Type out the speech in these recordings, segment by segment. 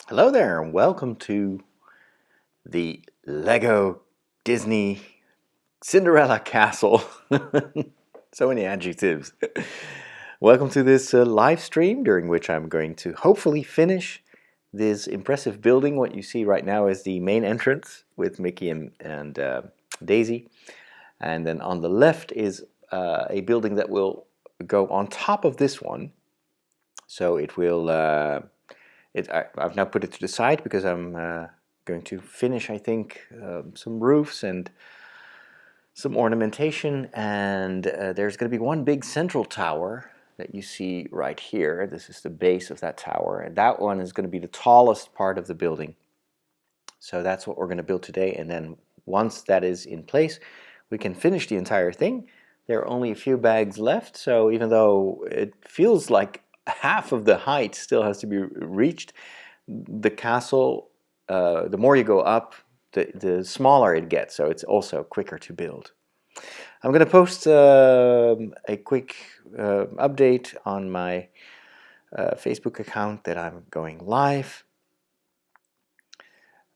Hello there, and welcome to the Lego Disney Cinderella Castle. So many adjectives. Welcome to this live stream during which I'm going to hopefully finish this impressive building. What you see right now is the main entrance with Mickey and Daisy. And then on the left is a building that will go on top of this one. So it will... I've now put it to the side because I'm going to finish, I think, some roofs and some ornamentation, and there's going to be one big central tower that you see right here. This is the base of that tower, and that one is going to be the tallest part of the building. So that's what we're going to build today, and then once that is in place, we can finish the entire thing. There are only a few bags left, so even though it feels like half of the height still has to be reached, the castle, the more you go up, the smaller it gets, so it's also quicker to build. I'm going to post a quick update on my Facebook account that I'm going live,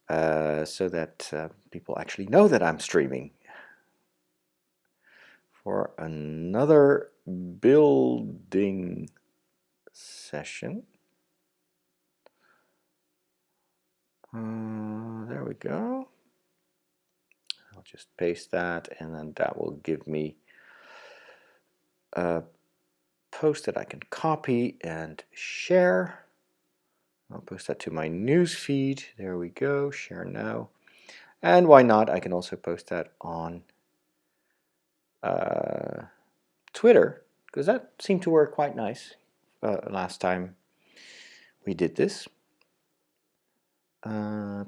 so that people actually know that I'm streaming for another building session. There we go. I'll just paste that, and then that will give me a post that I can copy and share. I'll post that to my news feed. There we go, share now. And why not, I can also post that on Twitter, because that seemed to work quite nice last time we did this.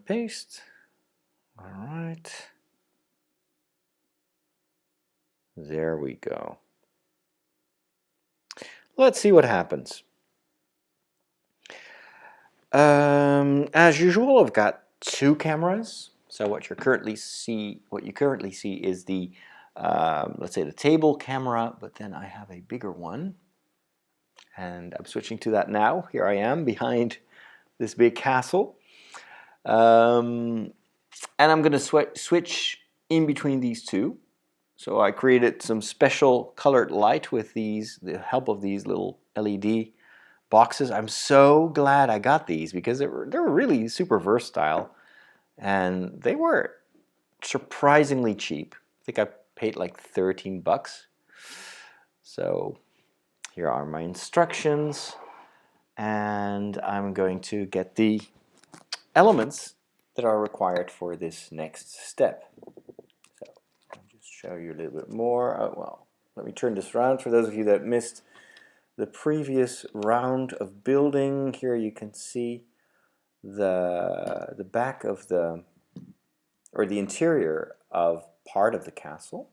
Paste. All right. There we go. Let's see what happens. As usual, I've got two cameras. So what you currently see is the let's say the table camera, but then I have a bigger one, and I'm switching to that now. Here I am behind this big castle, and I'm going to switch in between these two. So I created some special colored light with the help of these little LED boxes. I'm so glad I got these because they were really super versatile, and they were surprisingly cheap. I think I paid like 13 bucks. So here are my instructions, and I'm going to get the elements that are required for this next step. So I'll just show you a little bit more. Well, let me turn this around for those of you that missed the previous round of building. Here you can see the back of the interior of part of the castle.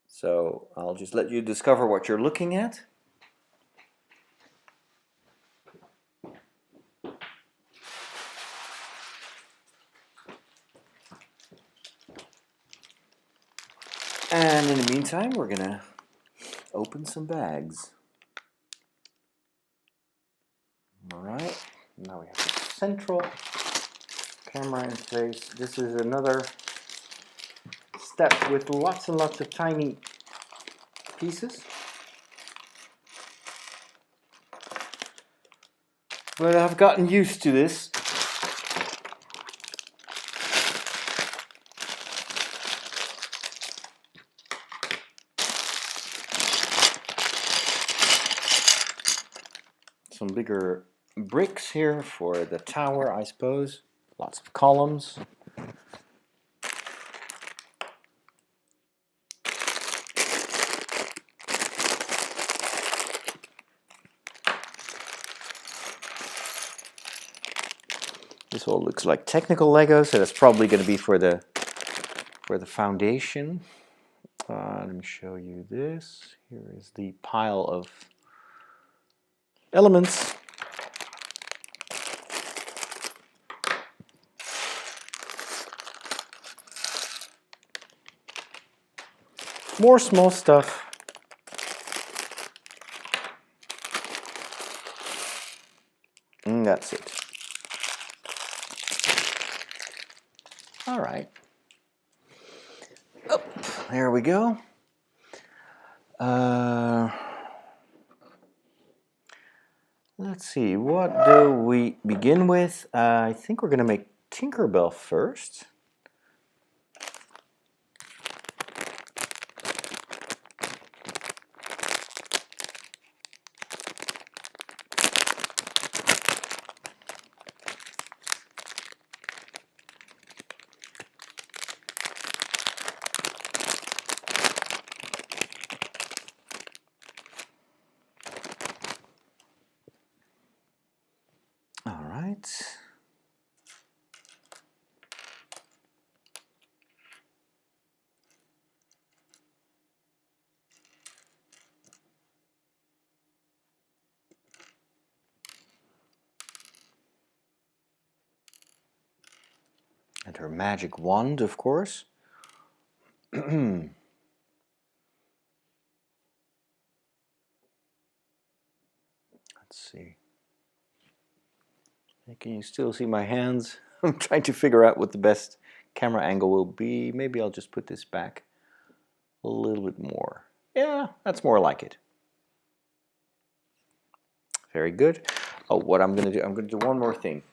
So I'll just let you discover what you're looking at. And in the meantime, we're gonna open some bags. All right, now we have the central camera in place. This is another step with lots and lots of tiny pieces. But I've gotten used to this. Some bigger bricks here for the tower, I suppose. Lots of columns. This all looks like technical Lego, so that's probably going to be for the foundation. Let me show you this. Here is the pile of elements. More small stuff. And that's it. There we go. Let's see, what do we begin with? I think we're going to make Tinkerbell first. All right. And her magic wand, of course. Let's see. Can you still see my hands? I'm trying to figure out what the best camera angle will be. Maybe I'll just put this back a little bit more. Yeah, that's more like it. Very good. Oh, what I'm going to do, I'm going to do one more thing.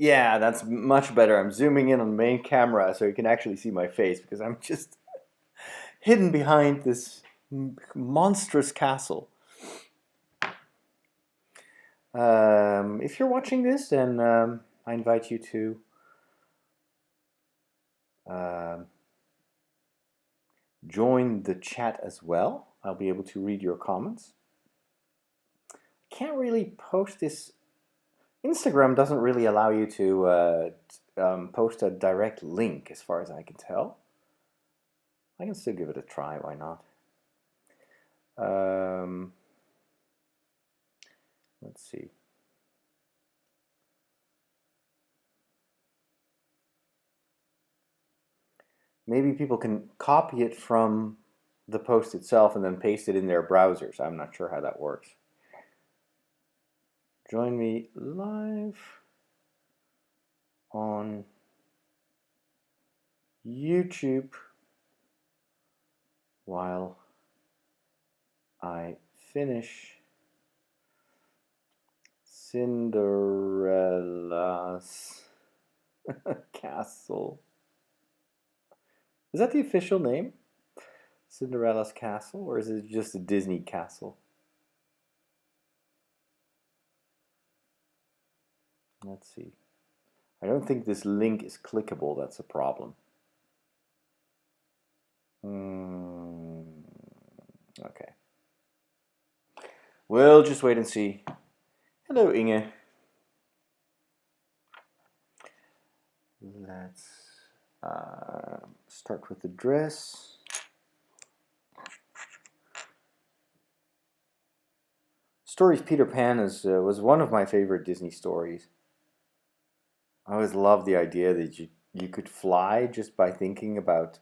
Yeah, that's much better. I'm zooming in on the main camera so you can actually see my face because I'm just hidden behind this monstrous castle. If you're watching this, then I invite you to join the chat as well. I'll be able to read your comments. Can't really post this. Instagram doesn't really allow you to post a direct link as far as I can tell. I can still give it a try, why not? Let's see. Maybe people can copy it from the post itself and then paste it in their browsers. I'm not sure how that works. Join me live on YouTube while I finish Cinderella's castle. Is that the official name? Cinderella's castle? Or is it just a Disney castle? Let's see. I don't think this link is clickable. That's a problem. Okay. We'll just wait and see. Hello, Inge. Let's start with the dress. Stories Peter Pan was one of my favorite Disney stories. I always loved the idea that you could fly just by thinking about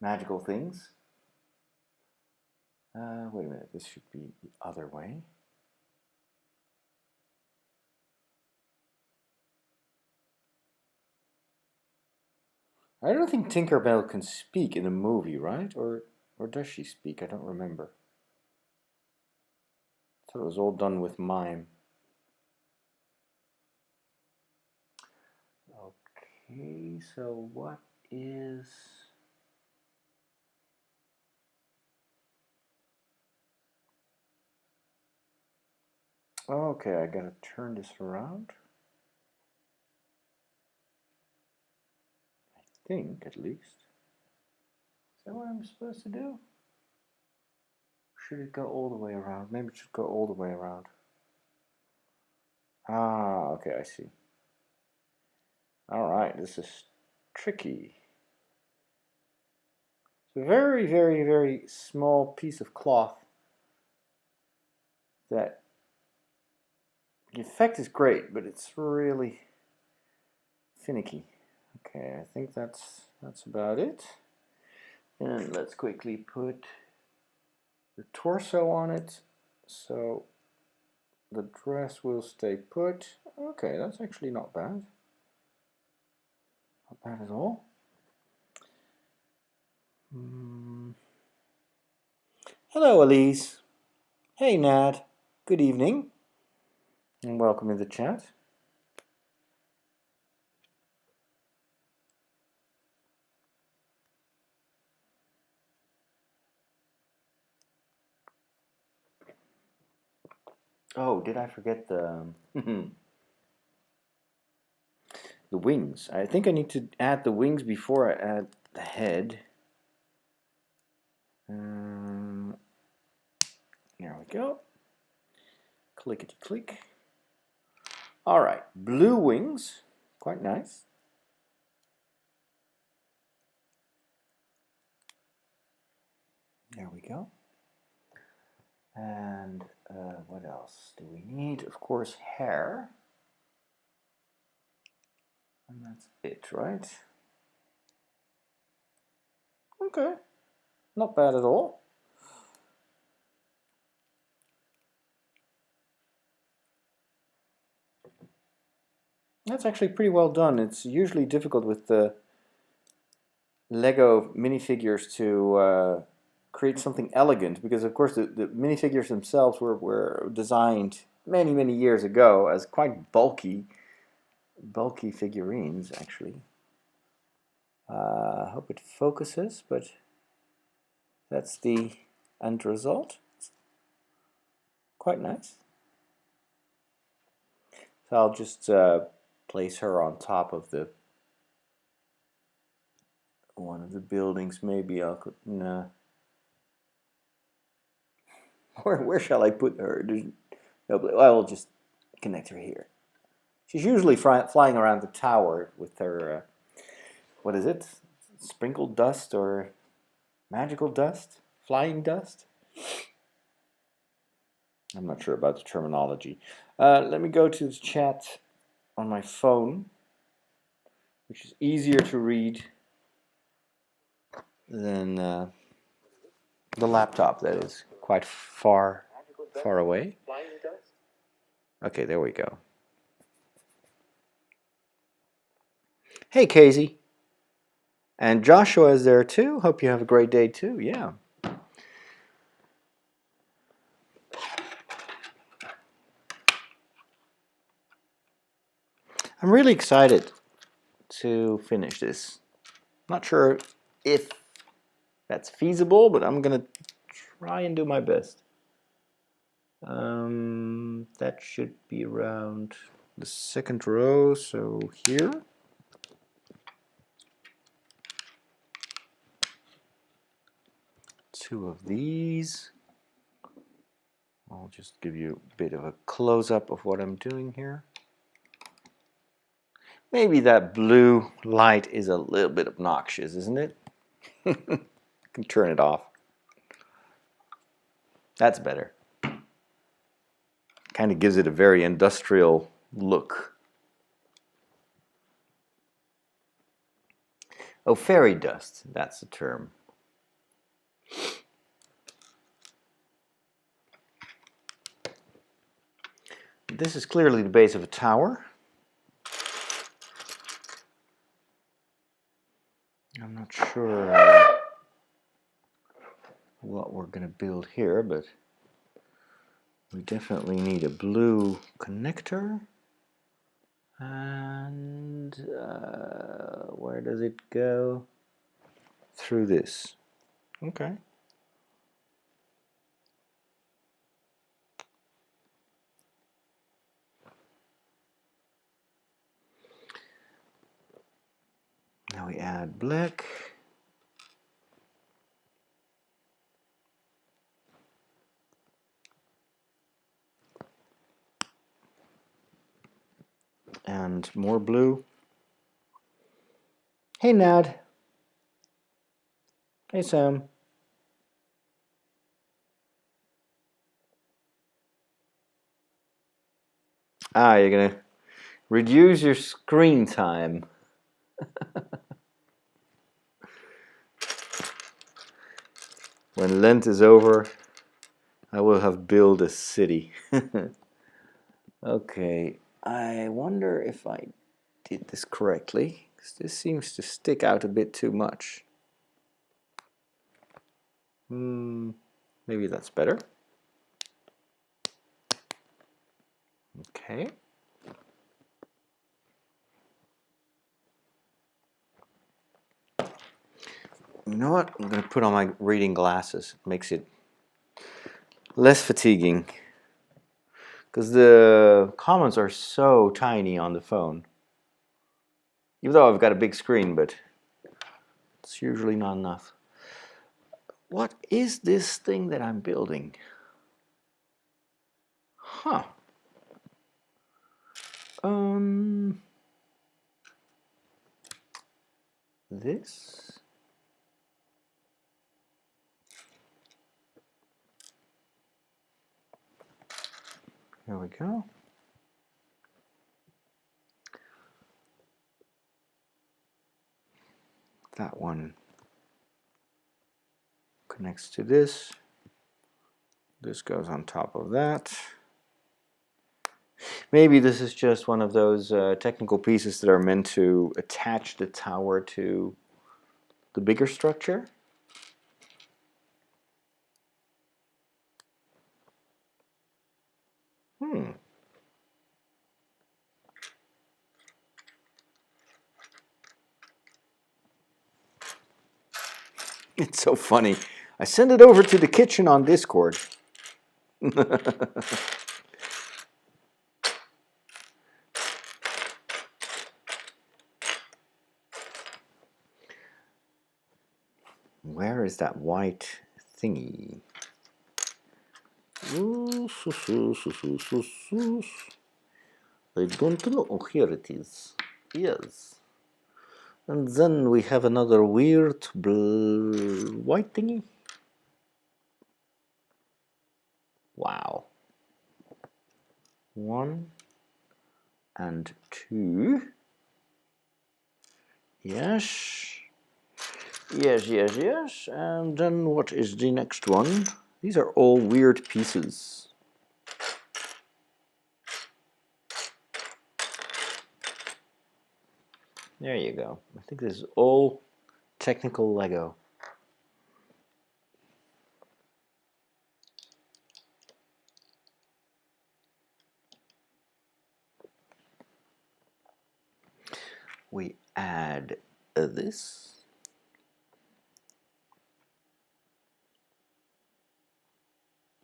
magical things. Wait a minute, this should be the other way. I don't think Tinkerbell can speak in the movie, right? Or does she speak? I don't remember. I thought it was all done with mime. Okay, so what is... Okay, I gotta turn this around. I think, at least. Is that what I'm supposed to do? Should it go all the way around? Maybe it should go all the way around. Ah, okay, I see. Alright, this is tricky. It's a very, very, very small piece of cloth that the effect is great, but it's really finicky. Okay, I think that's That's about it. And let's quickly put the torso on it, so the dress will stay put. Okay, that's actually not bad. Not bad at all. Hello, Elise. Hey, Nad. Good evening. And welcome in the chat. Oh, did I forget the the wings? I think I need to add the wings before I add the head. There we go. Clickety click. All right, blue wings, quite nice. There we go. And what else do we need? Of course, hair. And that's it, right? Okay, not bad at all. That's actually pretty well done. It's usually difficult with the Lego minifigures to create something elegant because, of course, the minifigures themselves were designed many years ago as quite bulky figurines, actually. I hope it focuses, but that's the end result. Quite nice. So I'll just place her on top of the one of the buildings. Maybe I'll put no. Where shall I put her? Well, I'll just connect her here. She's usually flying around the tower with her, what is it? Sprinkled dust or magical dust? Flying dust? I'm not sure about the terminology. Let me go to the chat on my phone, which is easier to read than the laptop that is quite far away. Okay, there we go. Hey, Casey. And Joshua is there too. Hope you have a great day too. Yeah. I'm really excited to finish this. Not sure if that's feasible, but I'm gonna try and do my best. That should be around the second row, so here. Two of these. I'll just give you a bit of a close-up of what I'm doing here. Maybe that blue light is a little bit obnoxious, isn't it? I can turn it off. That's better. Kind of gives it a very industrial look. Oh, fairy dust, that's the term. This is clearly the base of a tower. I'm not sure what we're going to build here, but we definitely need a blue connector. And where does it go? Through this. Okay. Now we add black. And more blue. Hey, Nad. Hey, Sam. You're going to reduce your screen time. When Lent is over, I will have built a city. Okay, I wonder if I did this correctly, because this seems to stick out a bit too much. Maybe that's better. Okay. You know what? I'm going to put on my reading glasses. It makes it less fatiguing. Because the comments are so tiny on the phone. Even though I've got a big screen, but it's usually not enough. What is this thing that I'm building? Huh. This? There we go. That one connects to this. This goes on top of that. Maybe this is just one of those technical pieces that are meant to attach the tower to the bigger structure. It's so funny. I sent it over to the kitchen on Discord. Where is that white thingy? I don't know. Oh, here it is. Yes. And then we have another weird white thingy. Wow. 1 and 2. Yes. Yes, yes, yes. And then what is the next one? These are all weird pieces. There you go. I think this is all technical Lego. We add this.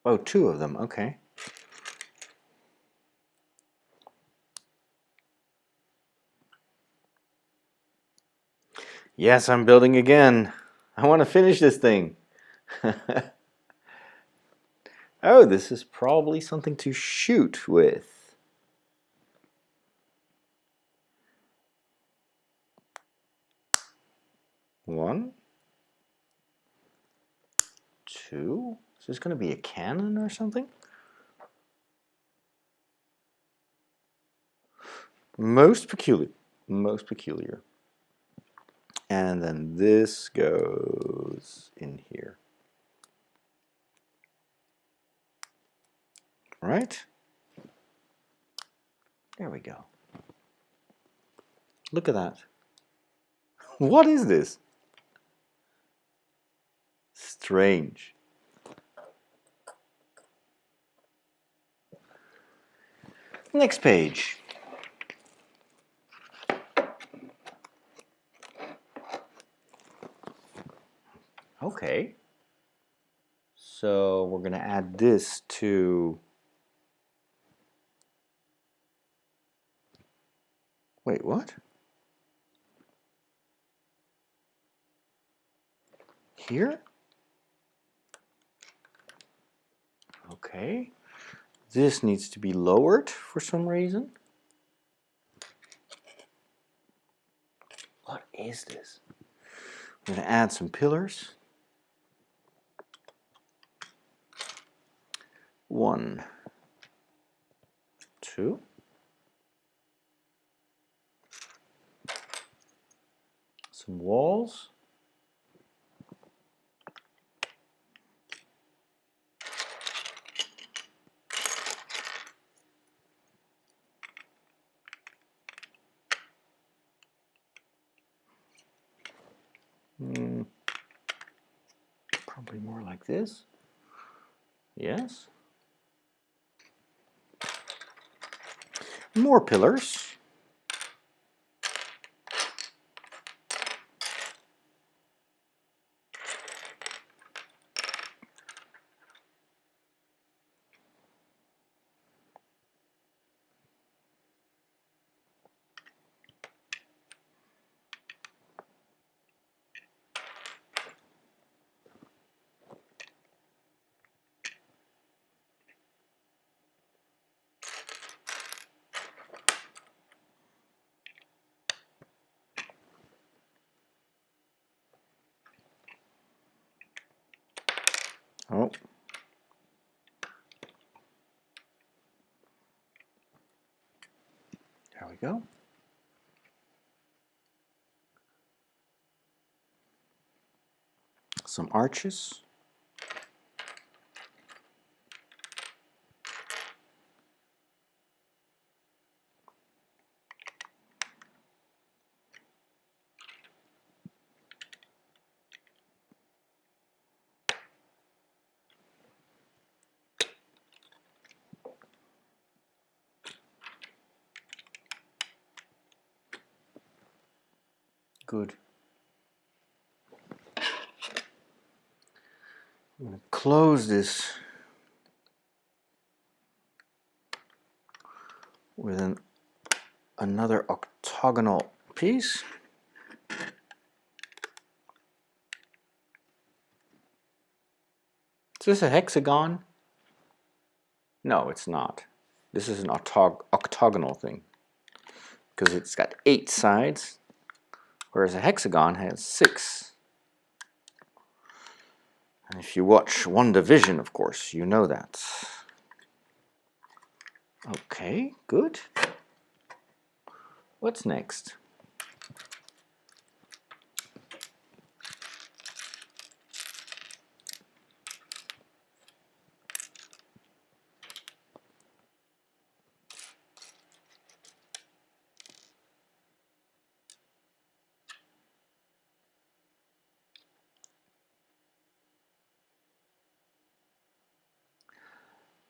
Oh, 2 of them. Okay. Yes, I'm building again. I want to finish this thing. Oh, this is probably something to shoot with. One, two. Is this going to be a cannon or something? Most peculiar. Most peculiar. And then this goes in here. Right? There we go. Look at that. What is this? Strange. Next page. Okay. So we're going to add this to... Wait, what? Here? Okay. This needs to be lowered for some reason. What is this? I'm going to add some pillars. 1, 2. Some walls. Probably more like this. Yes. More pillars. Oh. There we go. Some arches. Good. I'm going to close this with another octagonal piece. Is this a hexagon? No, it's not. This is an octagonal thing because it's got 8 sides, whereas a hexagon has 6. And if you watch WandaVision, of course, you know that. Okay, good. What's next?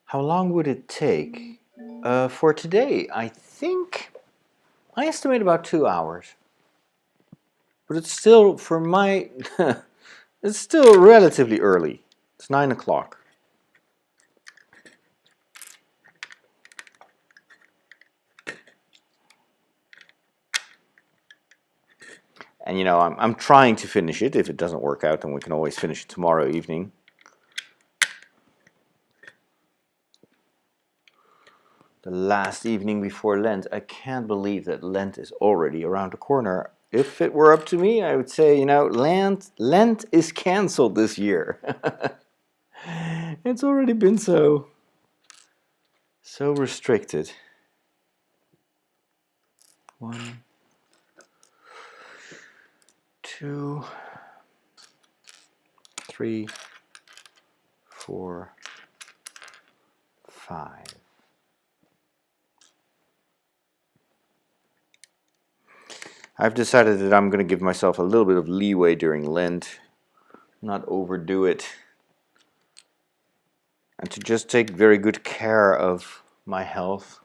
How long would it take? For today, I estimate about 2 hours. But it's still, for my, it's still relatively early. It's 9 o'clock. And you know, I'm trying to finish it. If it doesn't work out, then we can always finish it tomorrow evening. The last evening before Lent. I can't believe that Lent is already around the corner. If it were up to me, I would say, you know, Lent is cancelled this year. It's already been so restricted. 1, 2, 3, 4, 5. I've decided that I'm going to give myself a little bit of leeway during Lent, not overdo it, and to just take very good care of my health,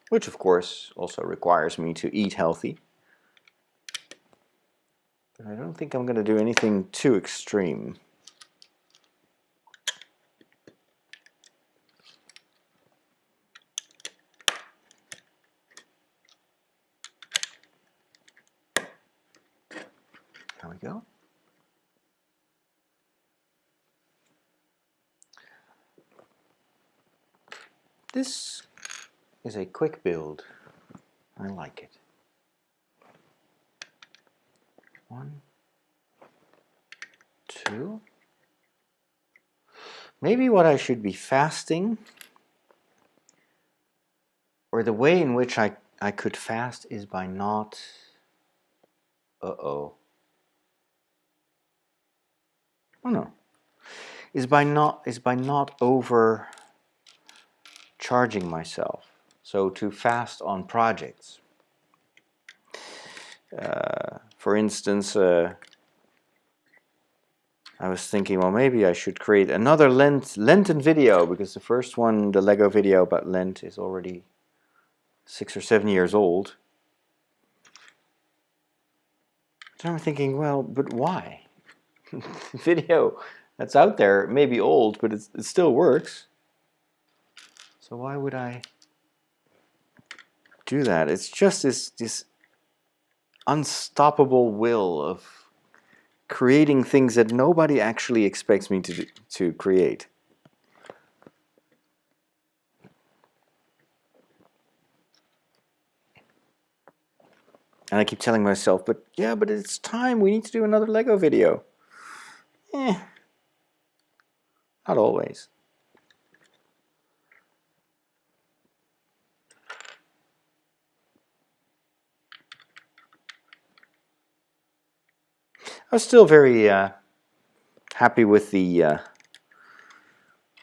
which of course also requires me to eat healthy. But I don't think I'm going to do anything too extreme. There we go. This is a quick build. I like it. 1, 2. Maybe what I should be fasting, or the way in which I could fast, is by not... Oh no. Is by not overcharging myself. So to fast on projects. For instance, I was thinking, well, maybe I should create another Lenten video, because the first one, the Lego video about Lent, is already 6 or 7 years old. So I'm thinking, well, but why? The video that's out there may be old, but it still works. So why would I do that? It's just this unstoppable will of creating things that nobody actually expects me to create. And I keep telling myself, but it's time, we need to do another Lego video. Not always. I was still very happy with the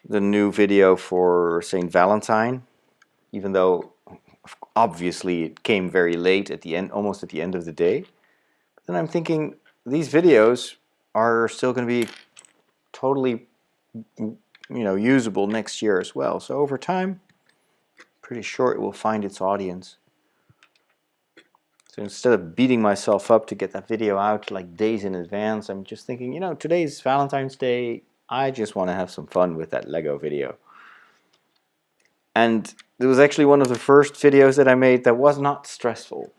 new video for St. Valentine, even though obviously it came very late at the end, almost at the end of the day. But then I'm thinking, these videos are still going to be totally, usable next year as well. So over time, pretty sure it will find its audience. So instead of beating myself up to get that video out like days in advance, I'm just thinking, today's Valentine's Day, I just want to have some fun with that Lego video. And it was actually one of the first videos that I made that was not stressful.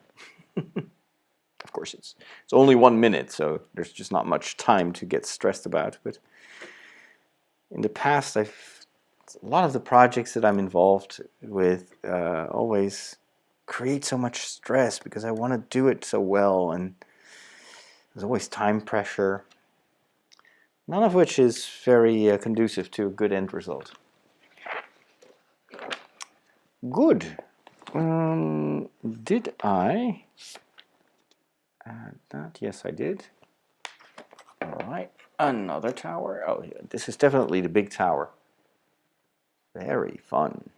Of course, it's only 1 minute, so there's just not much time to get stressed about. But in the past, a lot of the projects that I'm involved with always create so much stress because I want to do it so well, and there's always time pressure, none of which is very conducive to a good end result. Good. Did I add that? Yes, I did. All right, another tower. Oh, yeah. This is definitely the big tower. Very fun.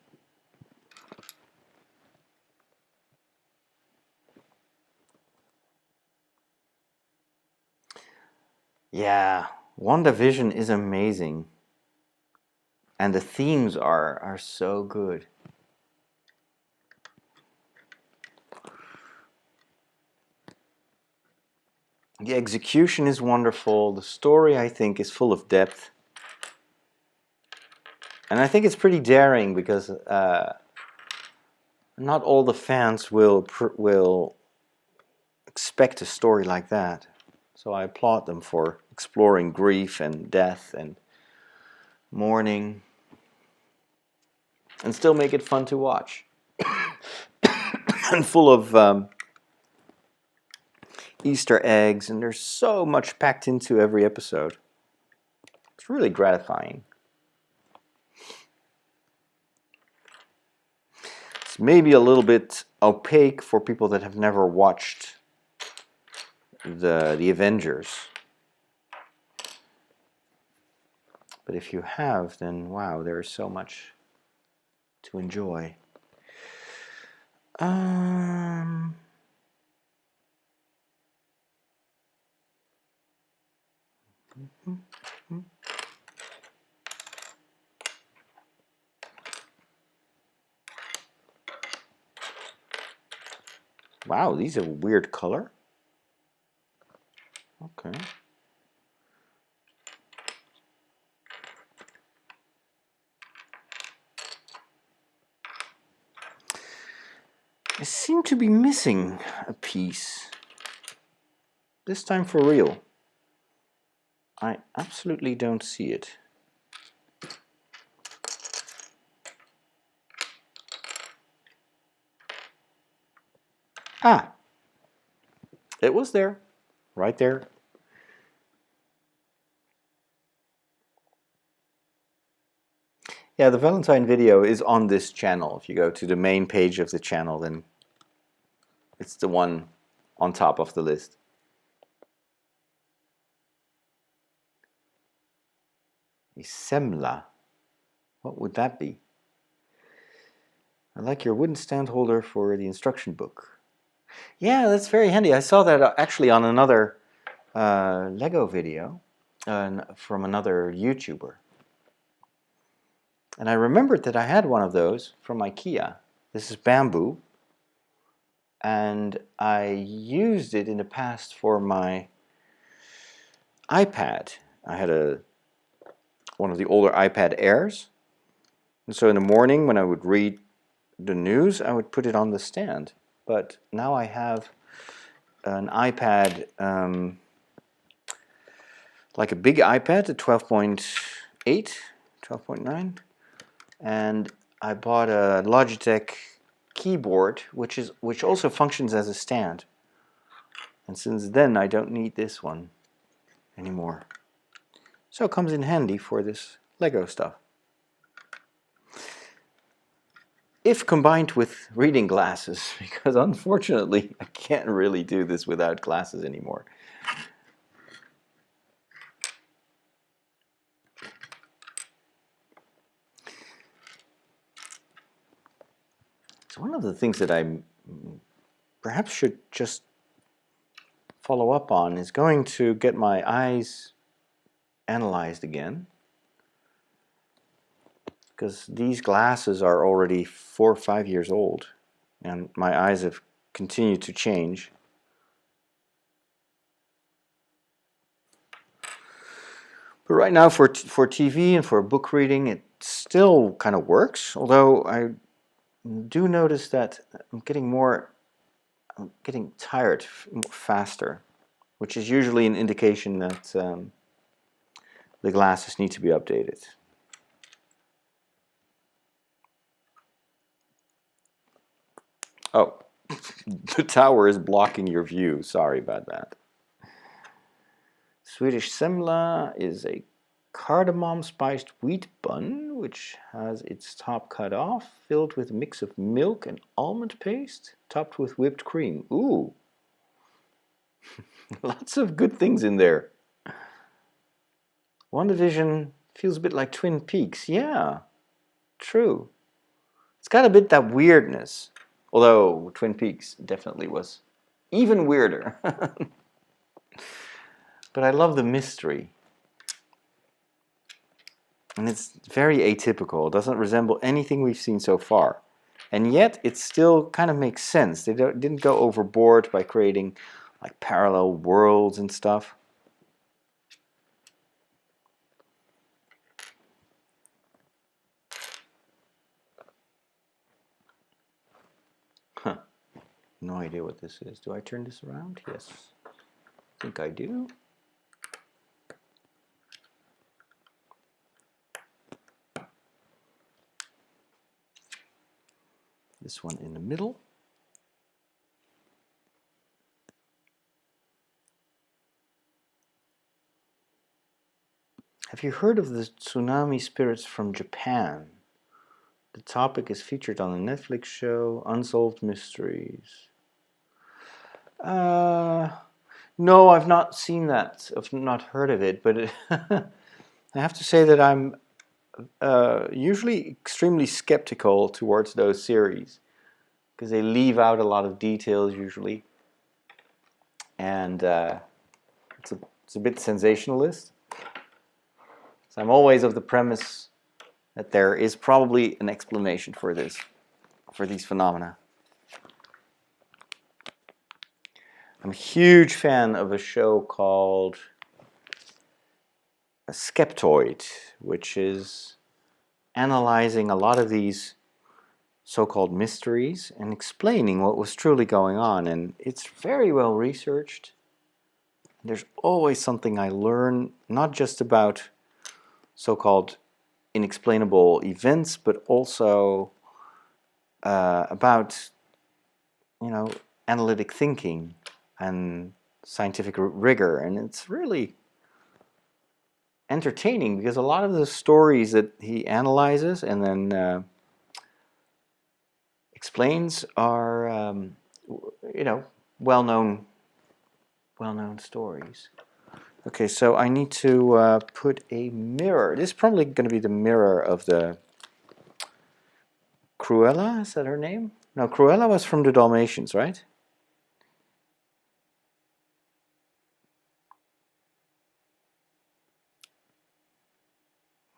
Yeah, WandaVision is amazing. And the themes are so good. The execution is wonderful. The story, I think, is full of depth. And I think it's pretty daring because not all the fans will expect a story like that. So I applaud them for exploring grief and death and mourning and still make it fun to watch. And full of Easter eggs, and there's so much packed into every episode. It's really gratifying. It's maybe a little bit opaque for people that have never watched the Avengers. But if you have, then wow, there's so much to enjoy. Wow, these are weird color. Okay. I seem to be missing a piece. This time for real. I absolutely don't see it. Ah! It was there. Right there. Yeah, the Valentine video is on this channel. If you go to the main page of the channel, then it's the one on top of the list. A semla. What would that be? I like your wooden stand holder for the instruction book. Yeah, that's very handy. I saw that actually on another Lego video. from another YouTuber. And I remembered that I had one of those from IKEA. This is bamboo. And I used it in the past for my iPad. I had one of the older iPad Airs. And so in the morning when I would read the news, I would put it on the stand. But now I have an iPad, like a big iPad, a 12.8, 12.9. And I bought a Logitech keyboard, which also functions as a stand. And since then, I don't need this one anymore. So it comes in handy for this Lego stuff. If combined with reading glasses, because unfortunately I can't really do this without glasses anymore. So one of the things that I perhaps should just follow up on is going to get my eyes analyzed again. Because these glasses are already 4 or 5 years old and my eyes have continued to change. But right now for TV and for book reading it still kind of works, although I do notice that I'm getting tired faster, which is usually an indication that the glasses need to be updated. Oh, the tower is blocking your view. Sorry about that. Swedish semla is a cardamom spiced wheat bun, which has its top cut off, filled with a mix of milk and almond paste, topped with whipped cream. Ooh, lots of good things in there. WandaVision feels a bit like Twin Peaks. Yeah, true. It's got a bit that weirdness, although Twin Peaks definitely was even weirder. But I love the mystery. And it's very atypical. It doesn't resemble anything we've seen so far. And yet it still kind of makes sense. They didn't go overboard by creating like parallel worlds and stuff. Huh. No idea what this is. Do I turn this around? Yes. I think I do. This one in the middle. Have you heard of the tsunami spirits from Japan? The topic is featured on the Netflix show Unsolved Mysteries. No, I've not seen that. I've not heard of it, but I have to say that I'm usually extremely skeptical towards those series because they leave out a lot of details usually, and it's a bit sensationalist. So I'm always of the premise that there is probably an explanation for these phenomena. I'm a huge fan of a show called Skeptoid, which is analyzing a lot of these so-called mysteries and explaining what was truly going on. And it's very well researched. There's always something I learn, not just about so-called inexplainable events, but also about, analytic thinking and scientific rigor. And it's really entertaining because a lot of the stories that he analyzes and then explains are, well-known stories. Okay, so I need to put a mirror. This is probably going to be the mirror of the Cruella. Is that her name? No, Cruella was from the Dalmatians, right?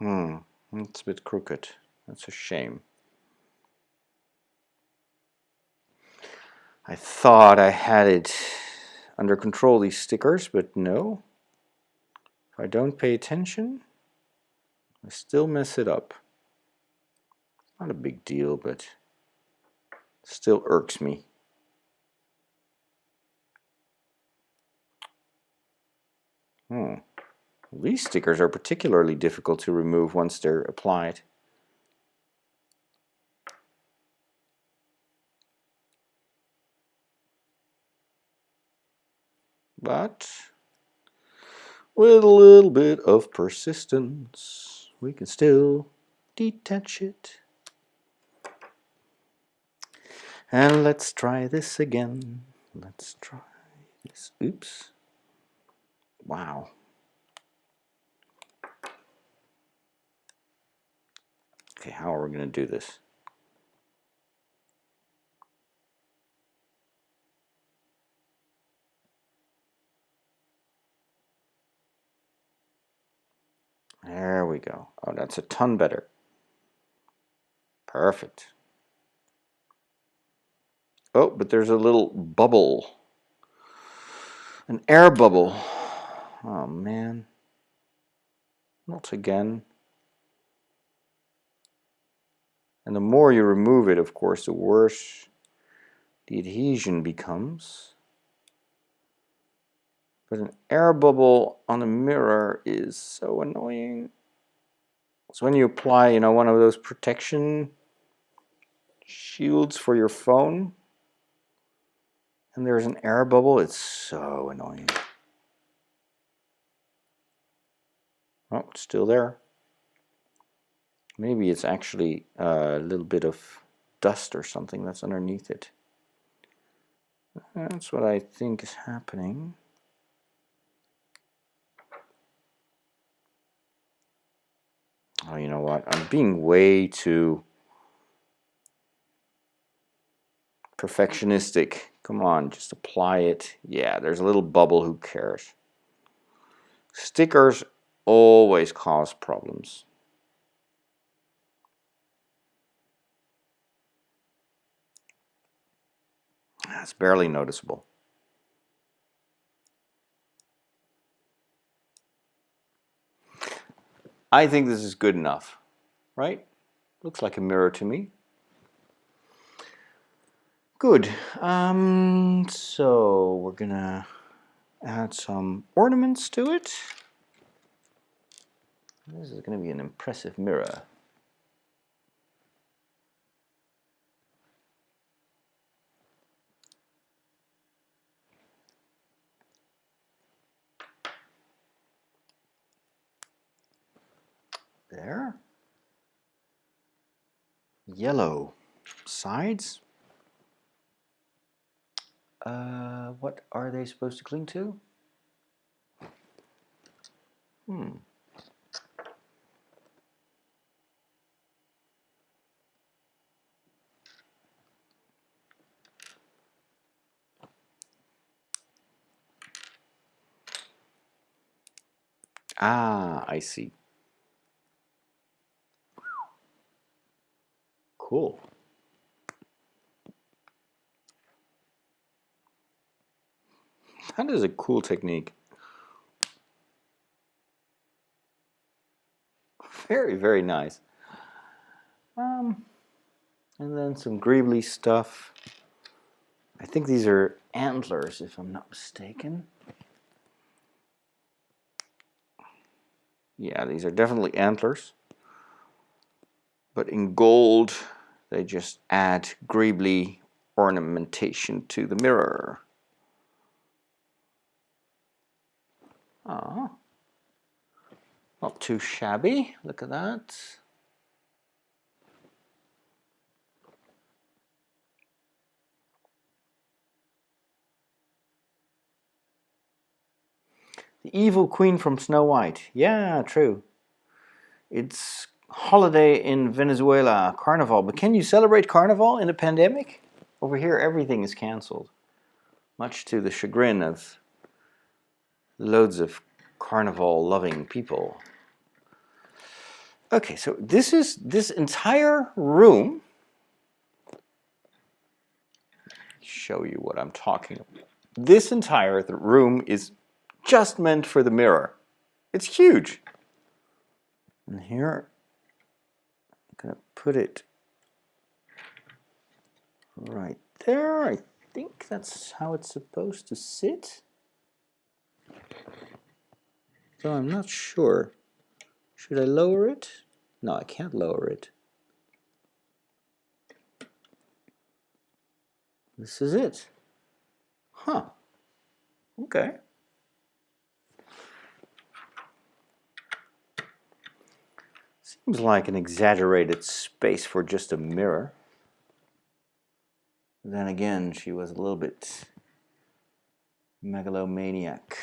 It's a bit crooked. That's a shame. I thought I had it under control, these stickers, but no. If I don't pay attention, I still mess it up. Not a big deal, but still irks me. These stickers are particularly difficult to remove once they're applied. But with a little bit of persistence, we can still detach it. And let's try this again. Let's try this. Oops. Wow. Okay, how are we going to do this? There we go. Oh, that's a ton better. Perfect. Oh, but there's a little bubble. An air bubble. Oh, man. Not again. And the more you remove it, of course, the worse the adhesion becomes. But an air bubble on a mirror is so annoying. So when you apply, one of those protection shields for your phone, and there's an air bubble, it's so annoying. Oh, it's still there. Maybe it's actually a little bit of dust or something that's underneath it. That's what I think is happening. Oh, you know what? I'm being way too perfectionistic. Come on, just apply it. Yeah, there's a little bubble, who cares? Stickers always cause problems. It's barely noticeable. I think this is good enough, right? Looks like a mirror to me. Good. So we're gonna add some ornaments to it. This is gonna be an impressive mirror. There. Yellow sides. What are they supposed to cling to? Ah, I see. Cool. That is a cool technique. Very, very nice. And then some greebly stuff. I think these are antlers, if I'm not mistaken. Yeah, these are definitely antlers. But in gold, they just add greebly ornamentation to the mirror. Ah, not too shabby. Look at that. The evil queen from Snow White. Yeah, true. It's holiday in Venezuela, Carnival. But can you celebrate Carnival in a pandemic? Over here, everything is cancelled, much to the chagrin of loads of Carnival-loving people. Okay, so this is this entire room. Show you what I'm talking about. This entire room is just meant for the mirror. It's huge. And here, I'm gonna put it right there. I think that's how it's supposed to sit. Though I'm not sure. Should I lower it? No, I can't lower it. This is it. Huh. Okay. Seems like an exaggerated space for just a mirror. Then again, she was a little bit megalomaniac.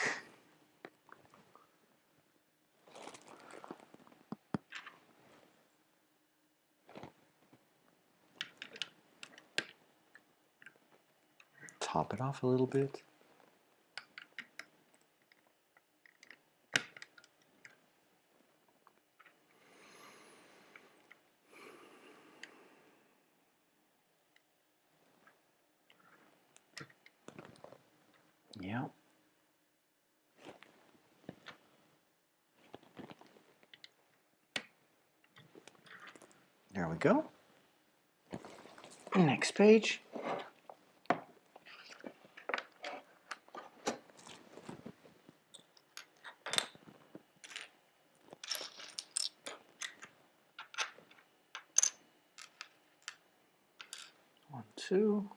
Top it off a little bit. Yeah. There we go. Next page. One, two.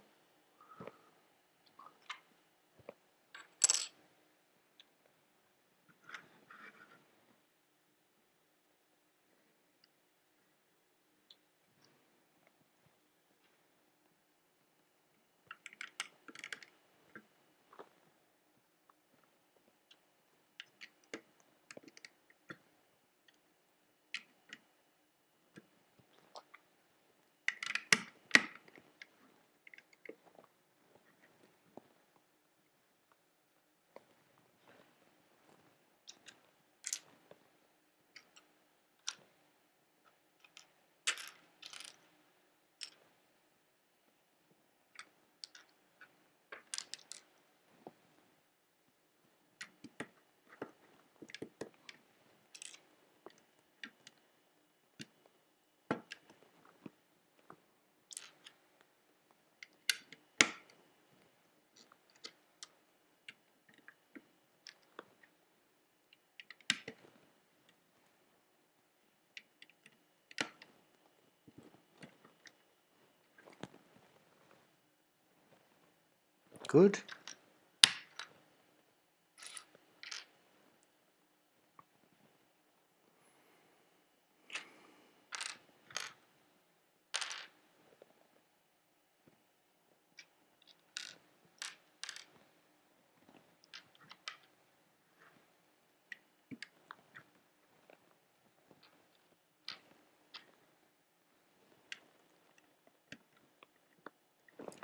Good.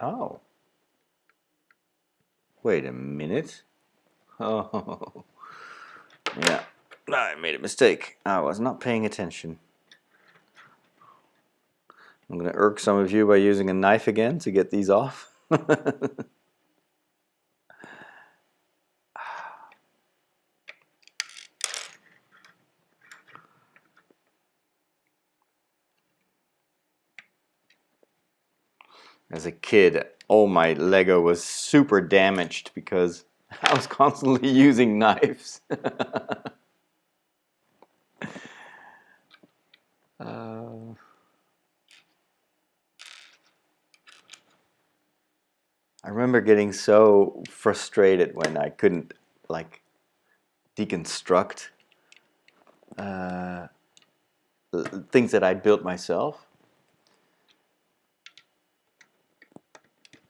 Oh. Wait a minute. Oh. Yeah. I made a mistake. I was not paying attention. I'm going to irk some of you by using a knife again to get these off. As a kid, all my Lego was super damaged because I was constantly using knives. I remember getting so frustrated when I couldn't like deconstruct things that I'd built myself.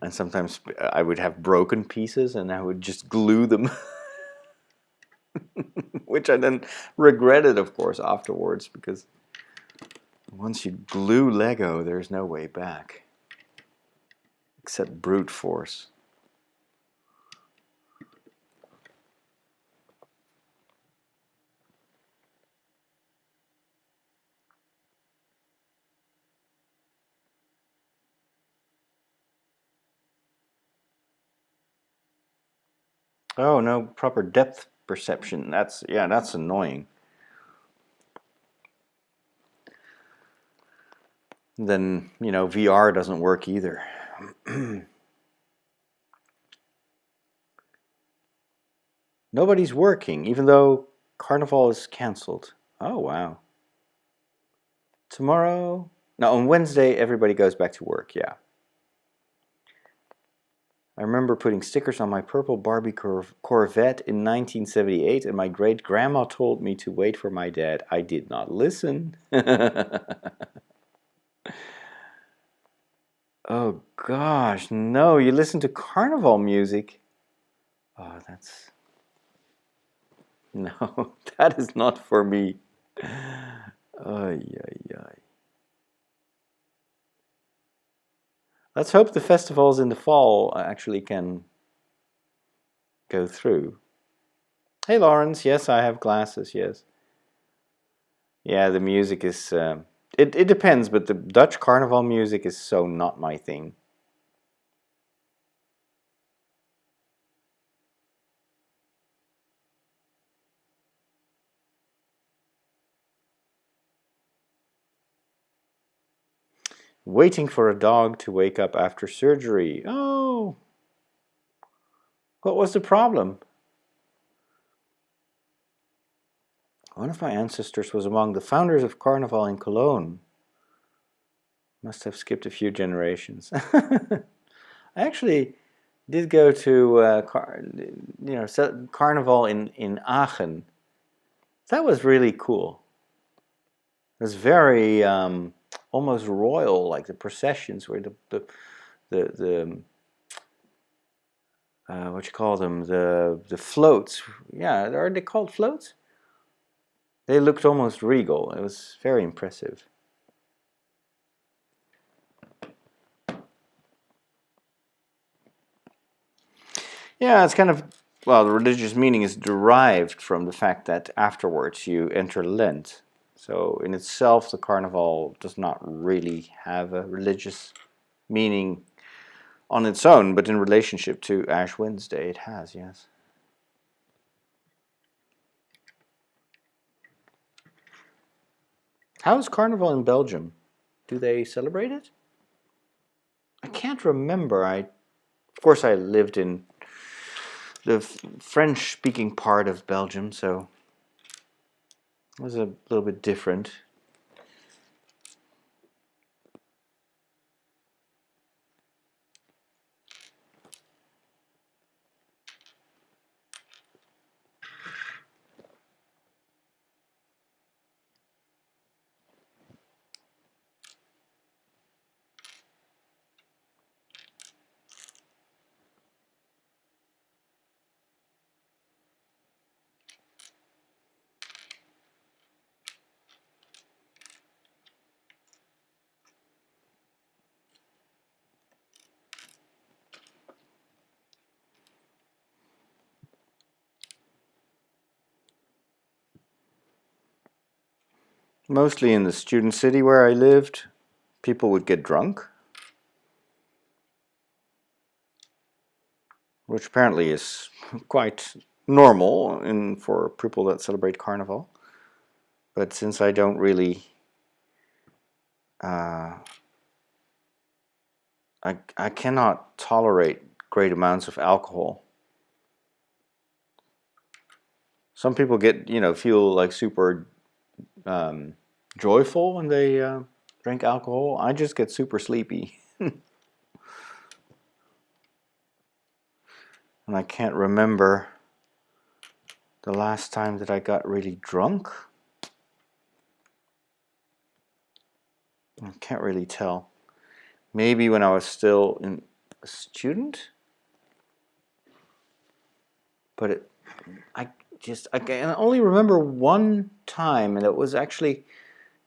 And sometimes I would have broken pieces and I would just glue them. Which I then regretted, of course, afterwards, because once you glue Lego, there's no way back. Except brute force. Oh, no proper depth perception. That's annoying. Then, VR doesn't work either. Nobody's working, even though Carnival is canceled. Oh, wow. Tomorrow? No, on Wednesday, everybody goes back to work, yeah. I remember putting stickers on my purple Barbie Corvette in 1978, and my great-grandma told me to wait for my dad. I did not listen. Oh, gosh, no, you listen to Carnival music? Oh, that's... No, that is not for me. Ay, ay, ay. Let's hope the festivals in the fall actually can go through. Hey, Lawrence. Yes, I have glasses. Yes. Yeah, the music is... it depends, but the Dutch carnival music is so not my thing. Waiting for a dog to wake up after surgery. Oh, what was the problem? One of my ancestors was among the founders of Carnival in Cologne. Must have skipped a few generations. I actually did go to Carnival in Aachen. That was really cool. It was very almost royal, like the processions where the what you call them, the floats. Yeah, are they called floats? They looked almost regal. It was very impressive. Yeah, it's kind of, well, the religious meaning is derived from the fact that afterwards you enter Lent. So in itself, the carnival does not really have a religious meaning on its own, but in relationship to Ash Wednesday, it has, yes. How is Carnival in Belgium? Do they celebrate it? I can't remember. Of course, I lived in the French-speaking part of Belgium, so it was a little bit different. Mostly in the student city where I lived, people would get drunk, which apparently is quite normal for people that celebrate Carnival. But since I don't really, uh, I cannot tolerate great amounts of alcohol. Some people feel like super joyful when they drink alcohol. I just get super sleepy. And I can't remember the last time that I got really drunk. I can't really tell. Maybe when I was still a student. But I can only remember one time, and it was actually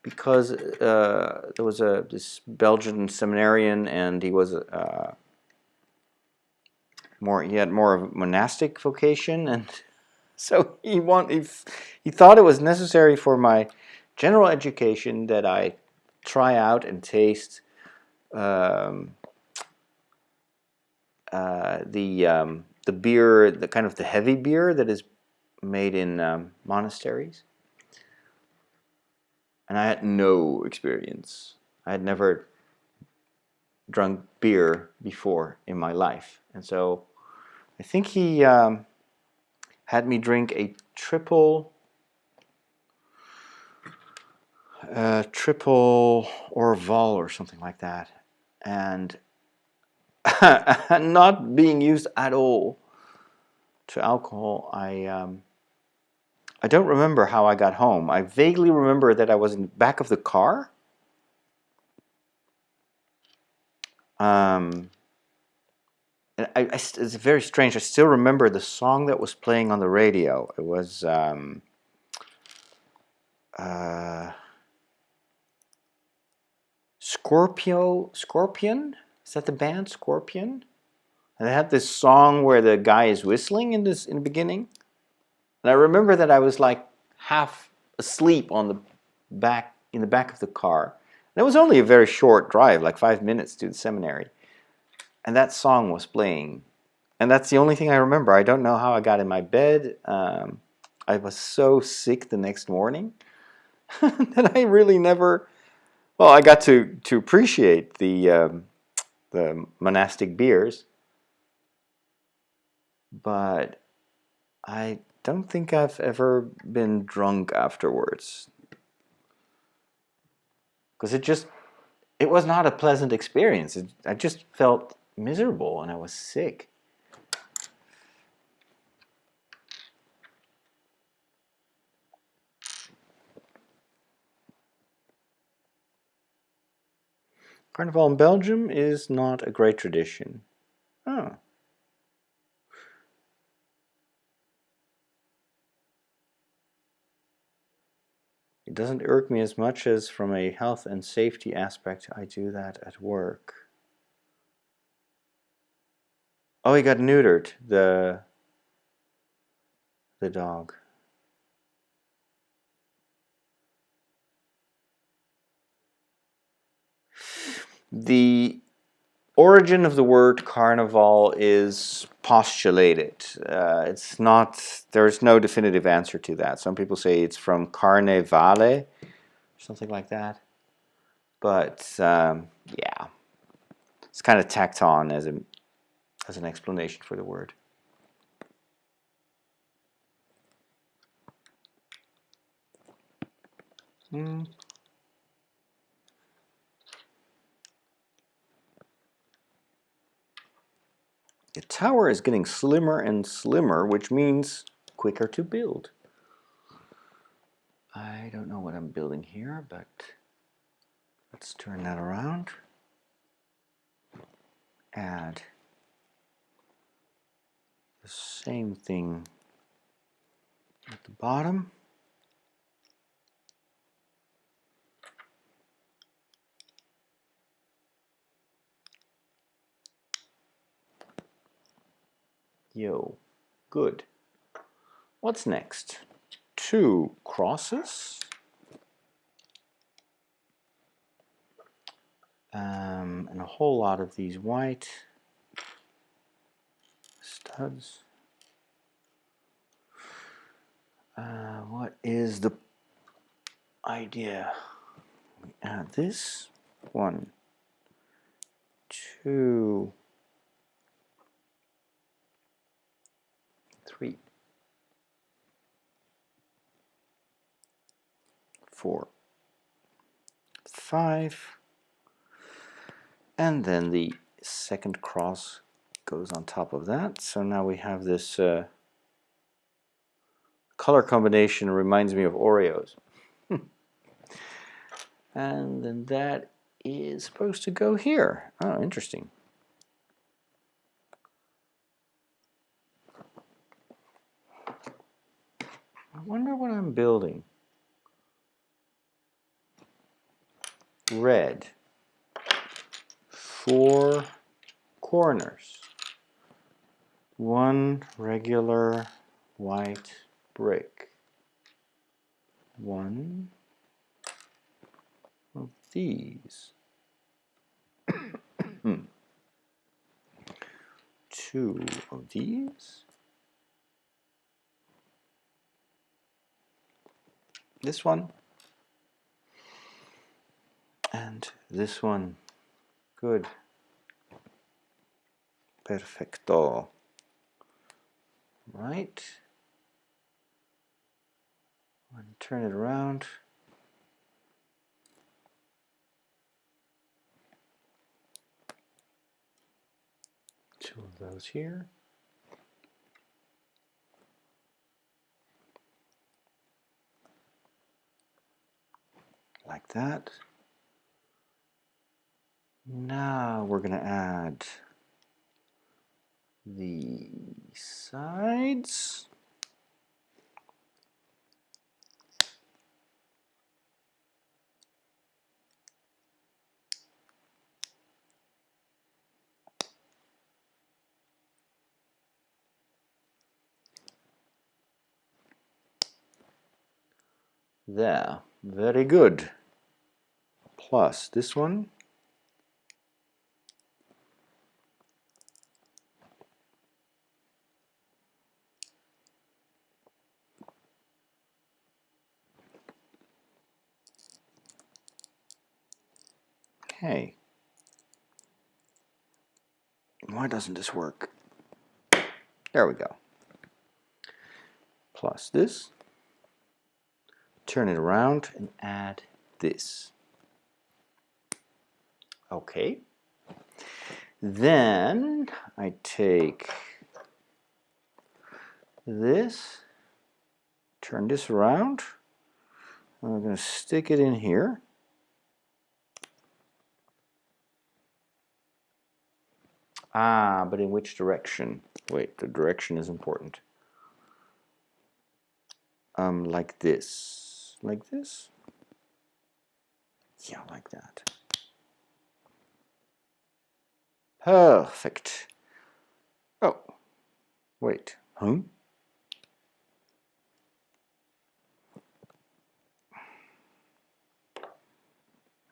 because there was this Belgian seminarian, and he was he had more of a monastic vocation, and so he thought it was necessary for my general education that I try out and taste the the beer, the kind of the heavy beer that is made in monasteries. And I had no experience. I had never drunk beer before in my life. And so I think he had me drink a triple Orval or something like that. And not being used at all to alcohol, I don't remember how I got home. I vaguely remember that I was in the back of the car. And it's very strange. I still remember the song that was playing on the radio. It was Scorpion? Is that the band Scorpion? And they had this song where the guy is whistling in the beginning. And I remember that I was like half asleep on the back of the car. And it was only a very short drive, like 5 minutes to the seminary. And that song was playing. And that's the only thing I remember. I don't know how I got in my bed. I was so sick the next morning that I really never... Well, I got to appreciate the monastic beers. But I don't think I've ever been drunk afterwards. Because it was not a pleasant experience. I just felt miserable and I was sick. Carnival in Belgium is not a great tradition. Oh. It doesn't irk me as much as from a health and safety aspect. I do that at work. Oh, he got neutered, the dog. The origin of the word carnival is postulated. It's not. There's no definitive answer to that. Some people say it's from carnevale, something like that. But yeah, it's kind of tacked on as an explanation for the word. The tower is getting slimmer and slimmer, which means quicker to build. I don't know what I'm building here, but let's turn that around. Add the same thing at the bottom. Yo, good. What's next? 2 crosses. And a whole lot of these white studs. What is the idea? We add this. 1, 2, 3, 4, 5. And then the second cross goes on top of that. So now we have this color combination reminds me of Oreos. And then that is supposed to go here. Oh, interesting. I wonder what I'm building. Red. 4 corners. 1 regular white brick. 1 of these. 2 of these. This one. And this one. Good. Perfecto. Right. And turn it around. Two of those here. Like that. Now we're going to add the sides. There, very good. Plus this one. Okay. Why doesn't this work? There we go. Plus this. Turn it around and add this. Okay. Then I take this, turn this around. I'm going to stick it in here. Ah, but in which direction? Wait, the direction is important. Like this. Like this? Yeah, like that. Perfect. Oh, wait. Huh?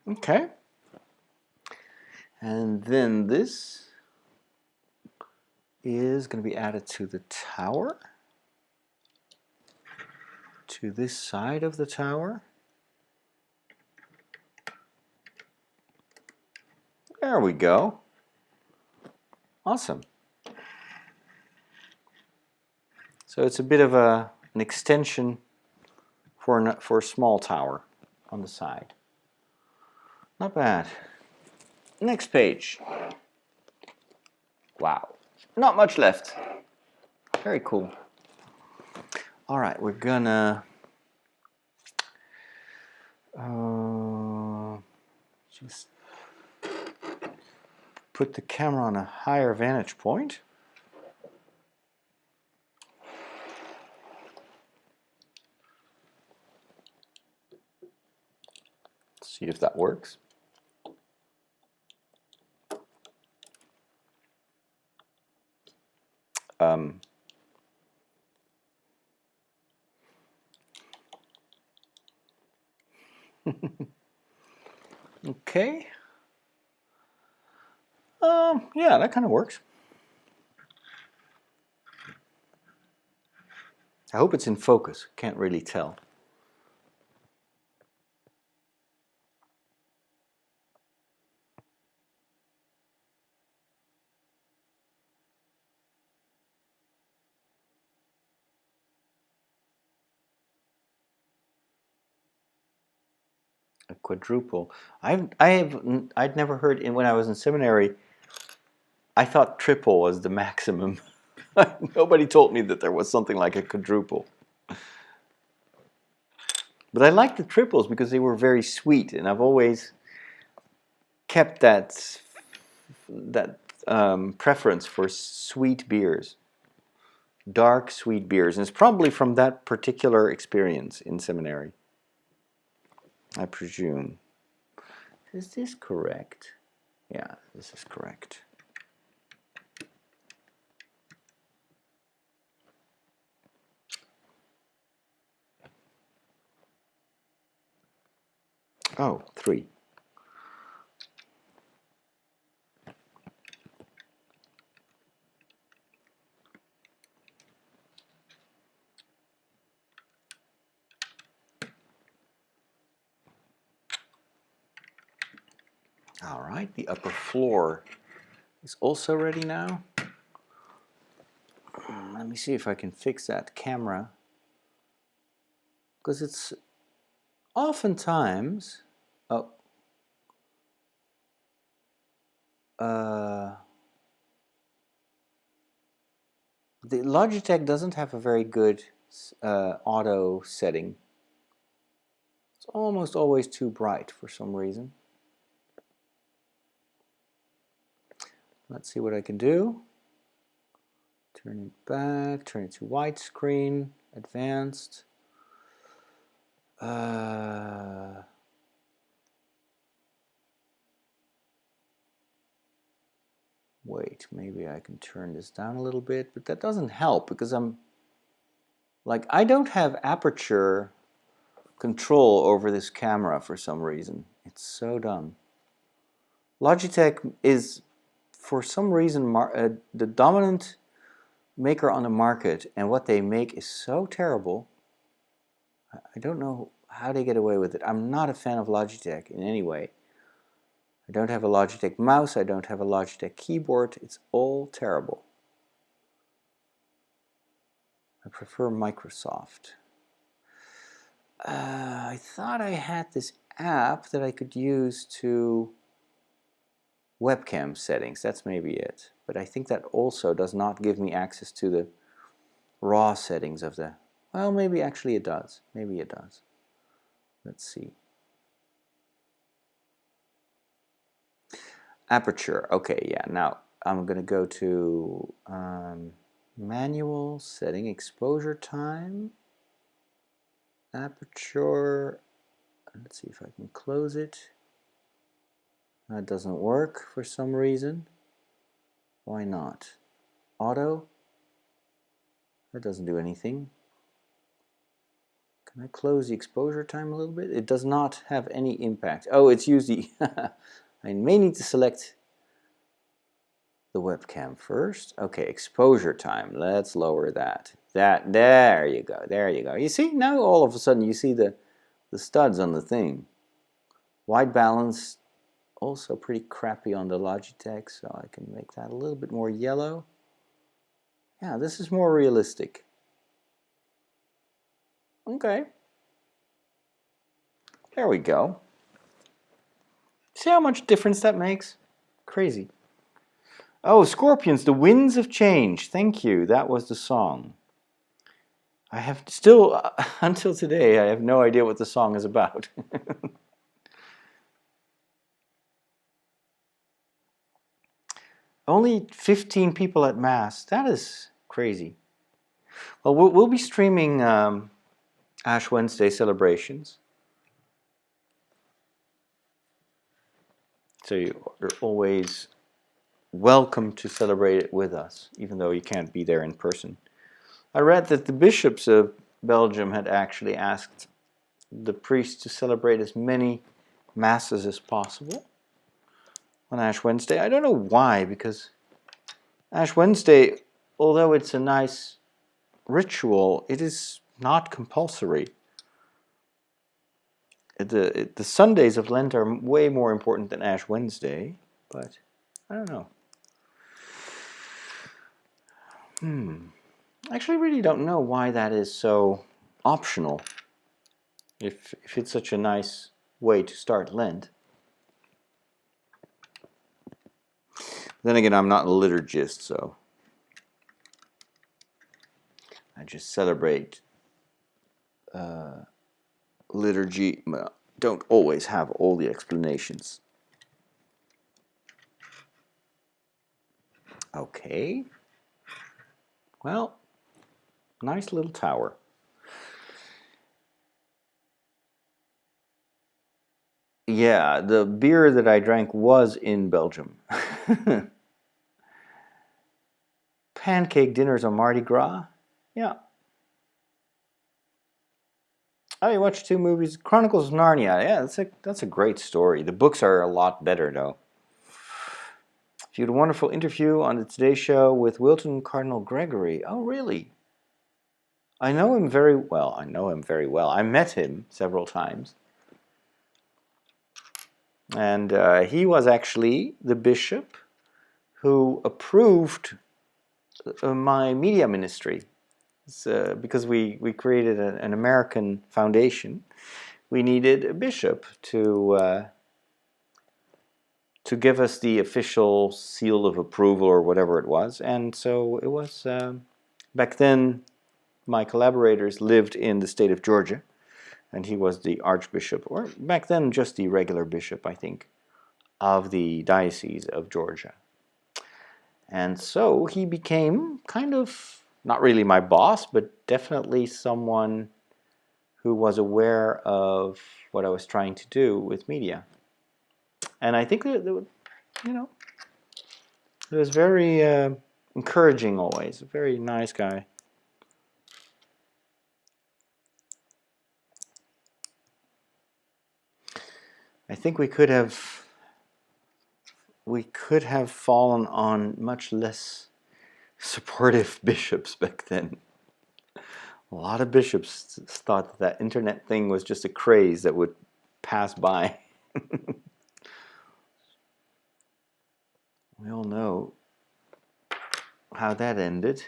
Okay. And then this is going to be added to the tower. To this side of the tower. There we go. Awesome. So it's a bit of an extension for a small tower on the side. Not bad. Next page. Wow. Not much left. Very cool. All right, we're gonna just put the camera on a higher vantage point. See if that works. Okay. Yeah, that kind of works. I hope it's in focus. Can't really tell. A quadruple. I'd never heard when I was in seminary. I thought triple was the maximum. Nobody told me that there was something like a quadruple. But I liked the triples because they were very sweet, and I've always kept that preference for sweet beers, dark sweet beers, and it's probably from that particular experience in seminary, I presume. Is this correct? Yeah, this is correct. Oh, 3. All right, the upper floor is also ready now. Let me see if I can fix that camera, because it's oftentimes, oh, the Logitech doesn't have a very good auto setting. It's almost always too bright for some reason. Let's see what I can do. Turn it back, turn it to widescreen, advanced. Wait, maybe I can turn this down a little bit, but that doesn't help because I don't have aperture control over this camera for some reason. It's so dumb. Logitech is, for some reason, the dominant maker on the market, and what they make is so terrible. I don't know how they get away with it. I'm not a fan of Logitech in any way. I don't have a Logitech mouse, I don't have a Logitech keyboard. It's all terrible. I prefer Microsoft. I thought I had this app that I could use to webcam settings. That's maybe it. But I think that also does not give me access to the raw settings of the... Well, maybe actually it does. Maybe it does. Let's see. Aperture. Okay, yeah. Now I'm going to go to manual setting, exposure time, aperture. Let's see if I can close it. That doesn't work for some reason. Why not? Auto. That doesn't do anything. Can I close the exposure time a little bit? It does not have any impact. Oh, it's usually... I may need to select the webcam first. Okay, exposure time. Let's lower that. There you go. There you go. You see, now all of a sudden you see the studs on the thing. White balance, also pretty crappy on the Logitech, so I can make that a little bit more yellow. Yeah, this is more realistic. Okay. There we go. See how much difference that makes? Crazy. Oh, Scorpions, The Winds of Change. Thank you. That was the song. I have still, until today, I have no idea what the song is about. Only 15 people at Mass. That is crazy. Well, we'll be streaming Ash Wednesday celebrations. So you're always welcome to celebrate it with us, even though you can't be there in person. I read that the bishops of Belgium had actually asked the priests to celebrate as many masses as possible on Ash Wednesday. I don't know why, because Ash Wednesday, although it's a nice ritual, it is not compulsory. The Sundays of Lent are way more important than Ash Wednesday, but I don't know. I actually really don't know why that is so optional, if it's such a nice way to start Lent. Then again, I'm not a liturgist, so I just celebrate liturgy. Don't always have all the explanations. Okay. Well, nice little tower. Yeah, the beer that I drank was in Belgium. Pancake dinners on Mardi Gras. Yeah. Oh, you watched 2 movies? Chronicles of Narnia. Yeah, that's a great story. The books are a lot better, though. She had a wonderful interview on the Today Show with Wilton Cardinal Gregory. Oh, really? I know him very well. I met him several times. And he was actually the bishop who approved my media ministry. Because we created an American foundation, we needed a bishop to give us the official seal of approval or whatever it was. And so it was, back then, my collaborators lived in the state of Georgia, and he was the archbishop, or back then just the regular bishop, I think, of the Diocese of Georgia. And so he became kind of, not really my boss, but definitely someone who was aware of what I was trying to do with media. And I think that, you know, it was very encouraging always, a very nice guy. I think we could have fallen on much less supportive bishops back then. A lot of bishops thought that internet thing was just a craze that would pass by. We all know how that ended.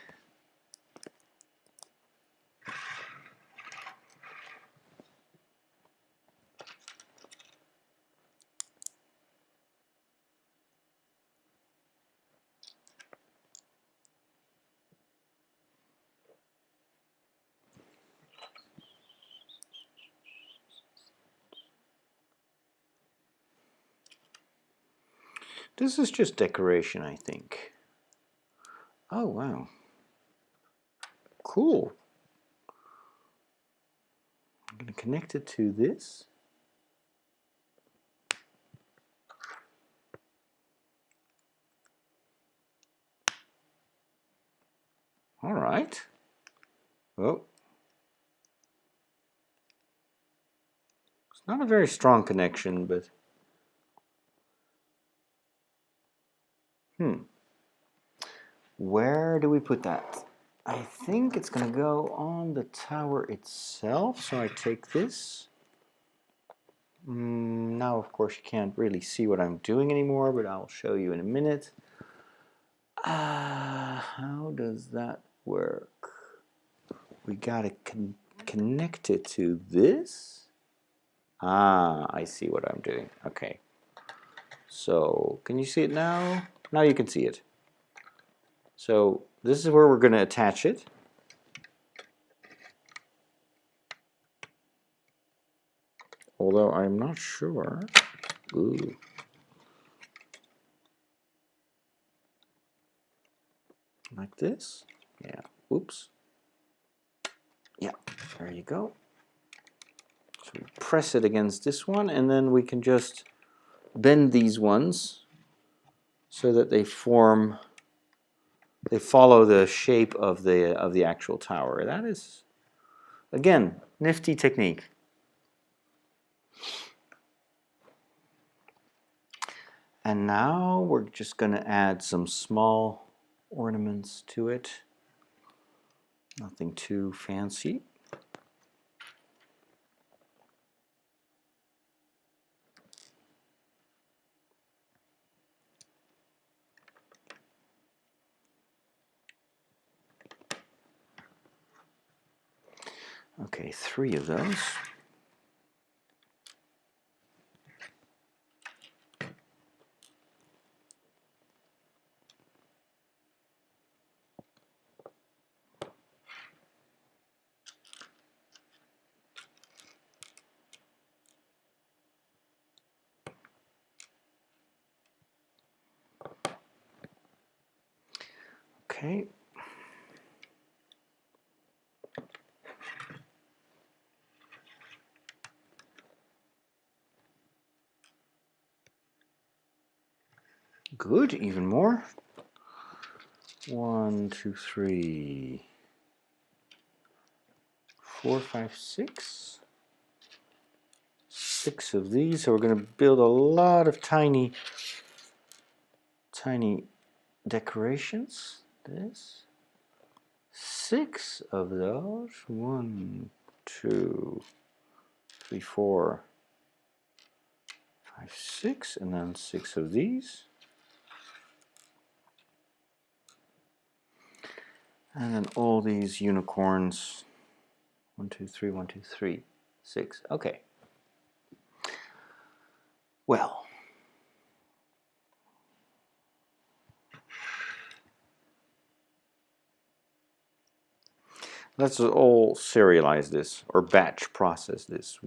This is just decoration, I think. Oh, wow. Cool. I'm going to connect it to this. All right. Oh. It's not a very strong connection, but... Where do we put that? I think it's going to go on the tower itself. So I take this. Now, of course, you can't really see what I'm doing anymore, but I'll show you in a minute. How does that work? We got to connect it to this. I see what I'm doing. Okay. So, can you see it now? Now you can see it. So, this is where we're going to attach it. Although I'm not sure. Ooh. Like this? Yeah. Oops. Yeah, there you go. So we press it against this one, and then we can just bend these ones so that they follow the shape of the actual tower. That is, again, nifty technique. And now we're just going to add some small ornaments to it. Nothing too fancy. Okay, 3 of those. Okay. Good, even more. 1, 2, 3, 4, 5, 6. 6 of these. So we're going to build a lot of tiny decorations. This. 6 of those. 1, 2, 3, 4, 5, 5, 6, and then 6 of these. And then all these unicorns. 1, 2, 3, 1, 2, 3, 6. Okay. Well. Let's all serialize this, or batch process this.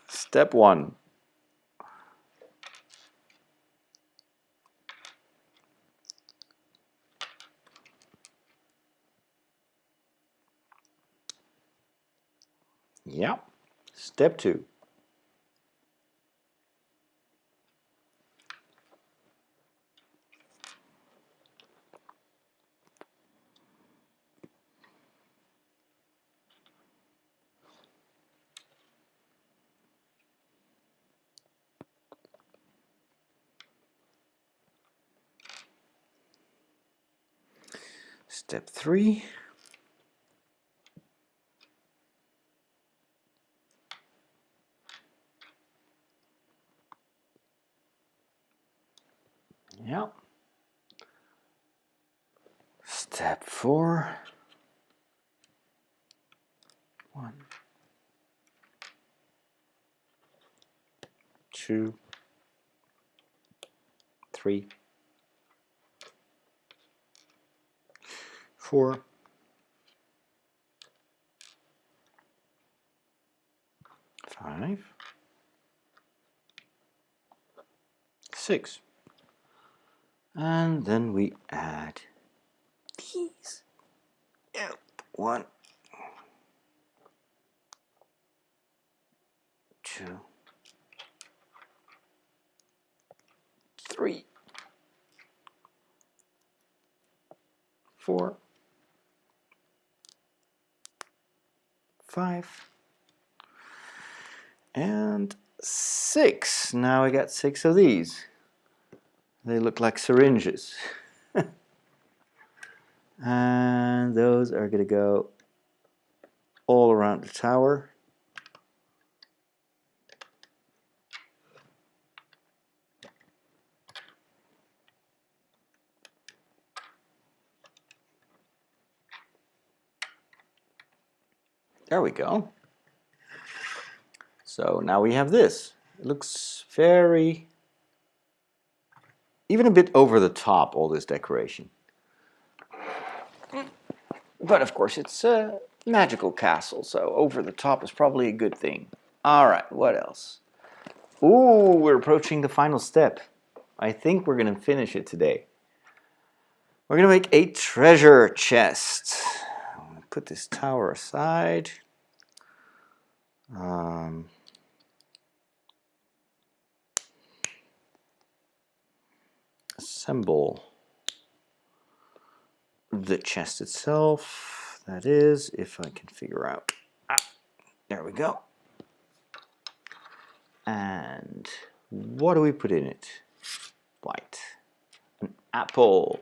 Step 1. Yep. Step 2. Step 3. Yep. Step 4. 1, 2, 3, 4, 5, 6. And then we add these. Yep. 1, 2, 3, 4, 5, and 6. Now I got 6 of these. They look like syringes. And those are going to go all around the tower. There we go. So now we have this. It looks very, even a bit over the top, all this decoration. But of course it's a magical castle, so over the top is probably a good thing. Alright, what else? Ooh, we're approaching the final step. I think we're going to finish it today. We're going to make a treasure chest. I'm going to put this tower aside. Assemble the chest itself. That is, if I can figure out. There we go. And what do we put in it? White. An apple.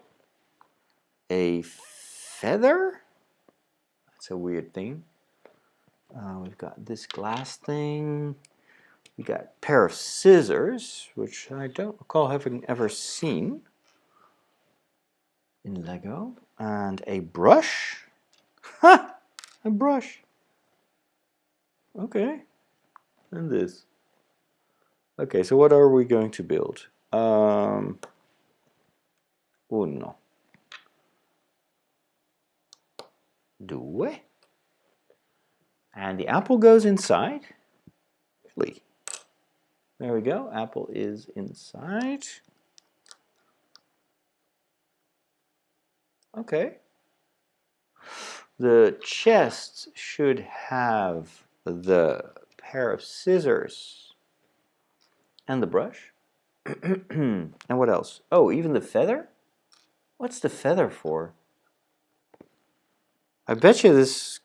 A feather? That's a weird thing. We've got this glass thing. We got a pair of scissors, which I don't recall having ever seen in Lego. And a brush. Ha! A brush. Okay. And this. Okay, so what are we going to build? Uno. Due. And the apple goes inside. Really? There we go. Apple is inside. Okay. The chest should have the pair of scissors and the brush. And what else? Oh, even the feather? What's the feather for? I bet you this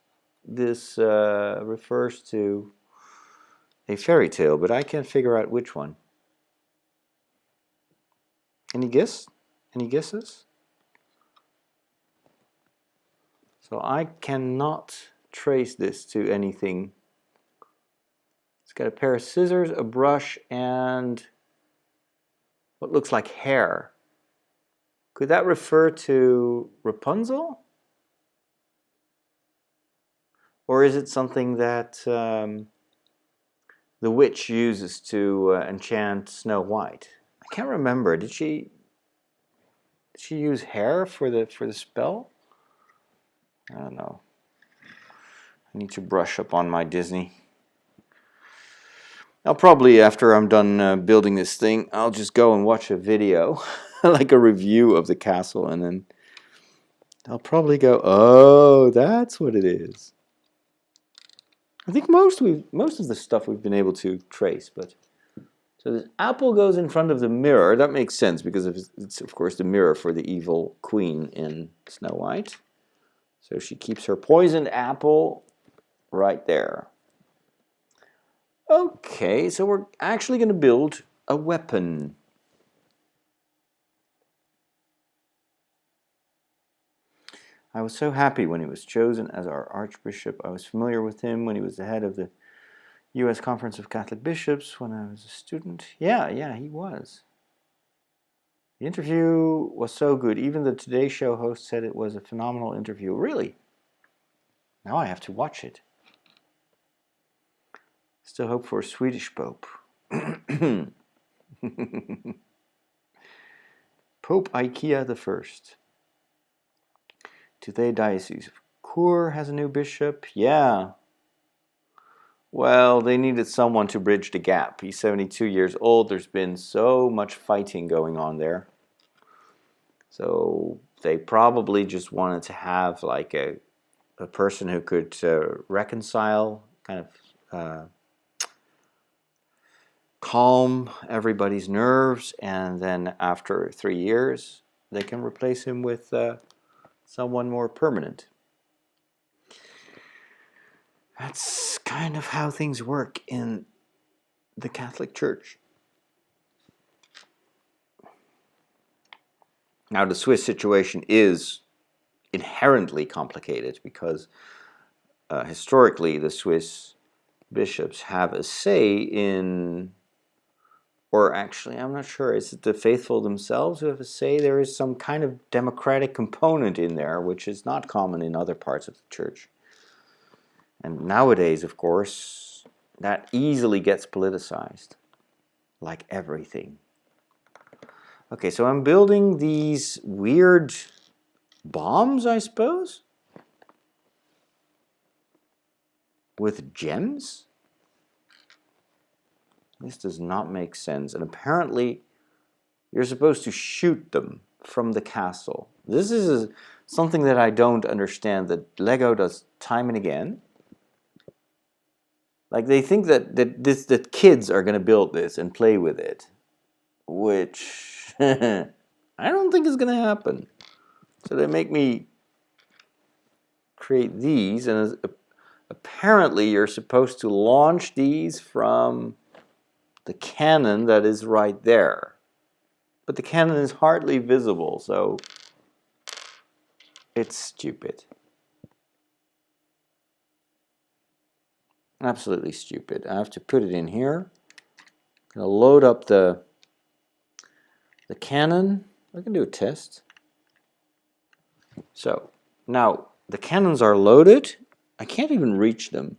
refers to a fairy tale, but I can't figure out which one. Any guess? Any guesses? So I cannot trace this to anything. It's got a pair of scissors, a brush, and what looks like hair. Could that refer to Rapunzel? Or is it something that the witch uses to enchant Snow White? I can't remember. Did she use hair for the spell? I don't know. I need to brush up on my Disney. I'll probably, after I'm done building this thing, I'll just go and watch a video, like a review of the castle, and then I'll probably go, oh, that's what it is. I think most of the stuff we've been able to trace, but so this apple goes in front of the mirror. That makes sense because it's of course the mirror for the evil queen in Snow White. So she keeps her poisoned apple right there. Okay, so we're actually going to build a weapon. I was so happy when he was chosen as our archbishop. I was familiar with him when he was the head of the U.S. Conference of Catholic Bishops when I was a student. Yeah, he was. The interview was so good. Even the Today Show host said it was a phenomenal interview. Really? Now I have to watch it. Still hope for a Swedish Pope. Pope Ikea the First. Today Diocese of Kur has a new bishop. Yeah. Well, they needed someone to bridge the gap. He's 72 years old. There's been so much fighting going on there. So they probably just wanted to have like a person who could reconcile, kind of calm everybody's nerves, and then after 3 years they can replace him with someone more permanent. That's kind of how things work in the Catholic Church. Now the Swiss situation is inherently complicated because historically the Swiss bishops have a say in, or actually I'm not sure, is it the faithful themselves who have a say? There is some kind of democratic component in there which is not common in other parts of the church. And nowadays, of course, that easily gets politicized, like everything. Okay, so I'm building these weird bombs, I suppose, with gems. This does not make sense. And apparently, you're supposed to shoot them from the castle. This is something that I don't understand, that Lego does time and again. Like they think that kids are going to build this and play with it, which I don't think is going to happen. So they make me create these, and apparently you're supposed to launch these from the cannon that is right there. But the cannon is hardly visible, so it's stupid. Absolutely stupid. I have to put it in here. I'm going to load up the cannon. I can do a test. So now the cannons are loaded. I can't even reach them.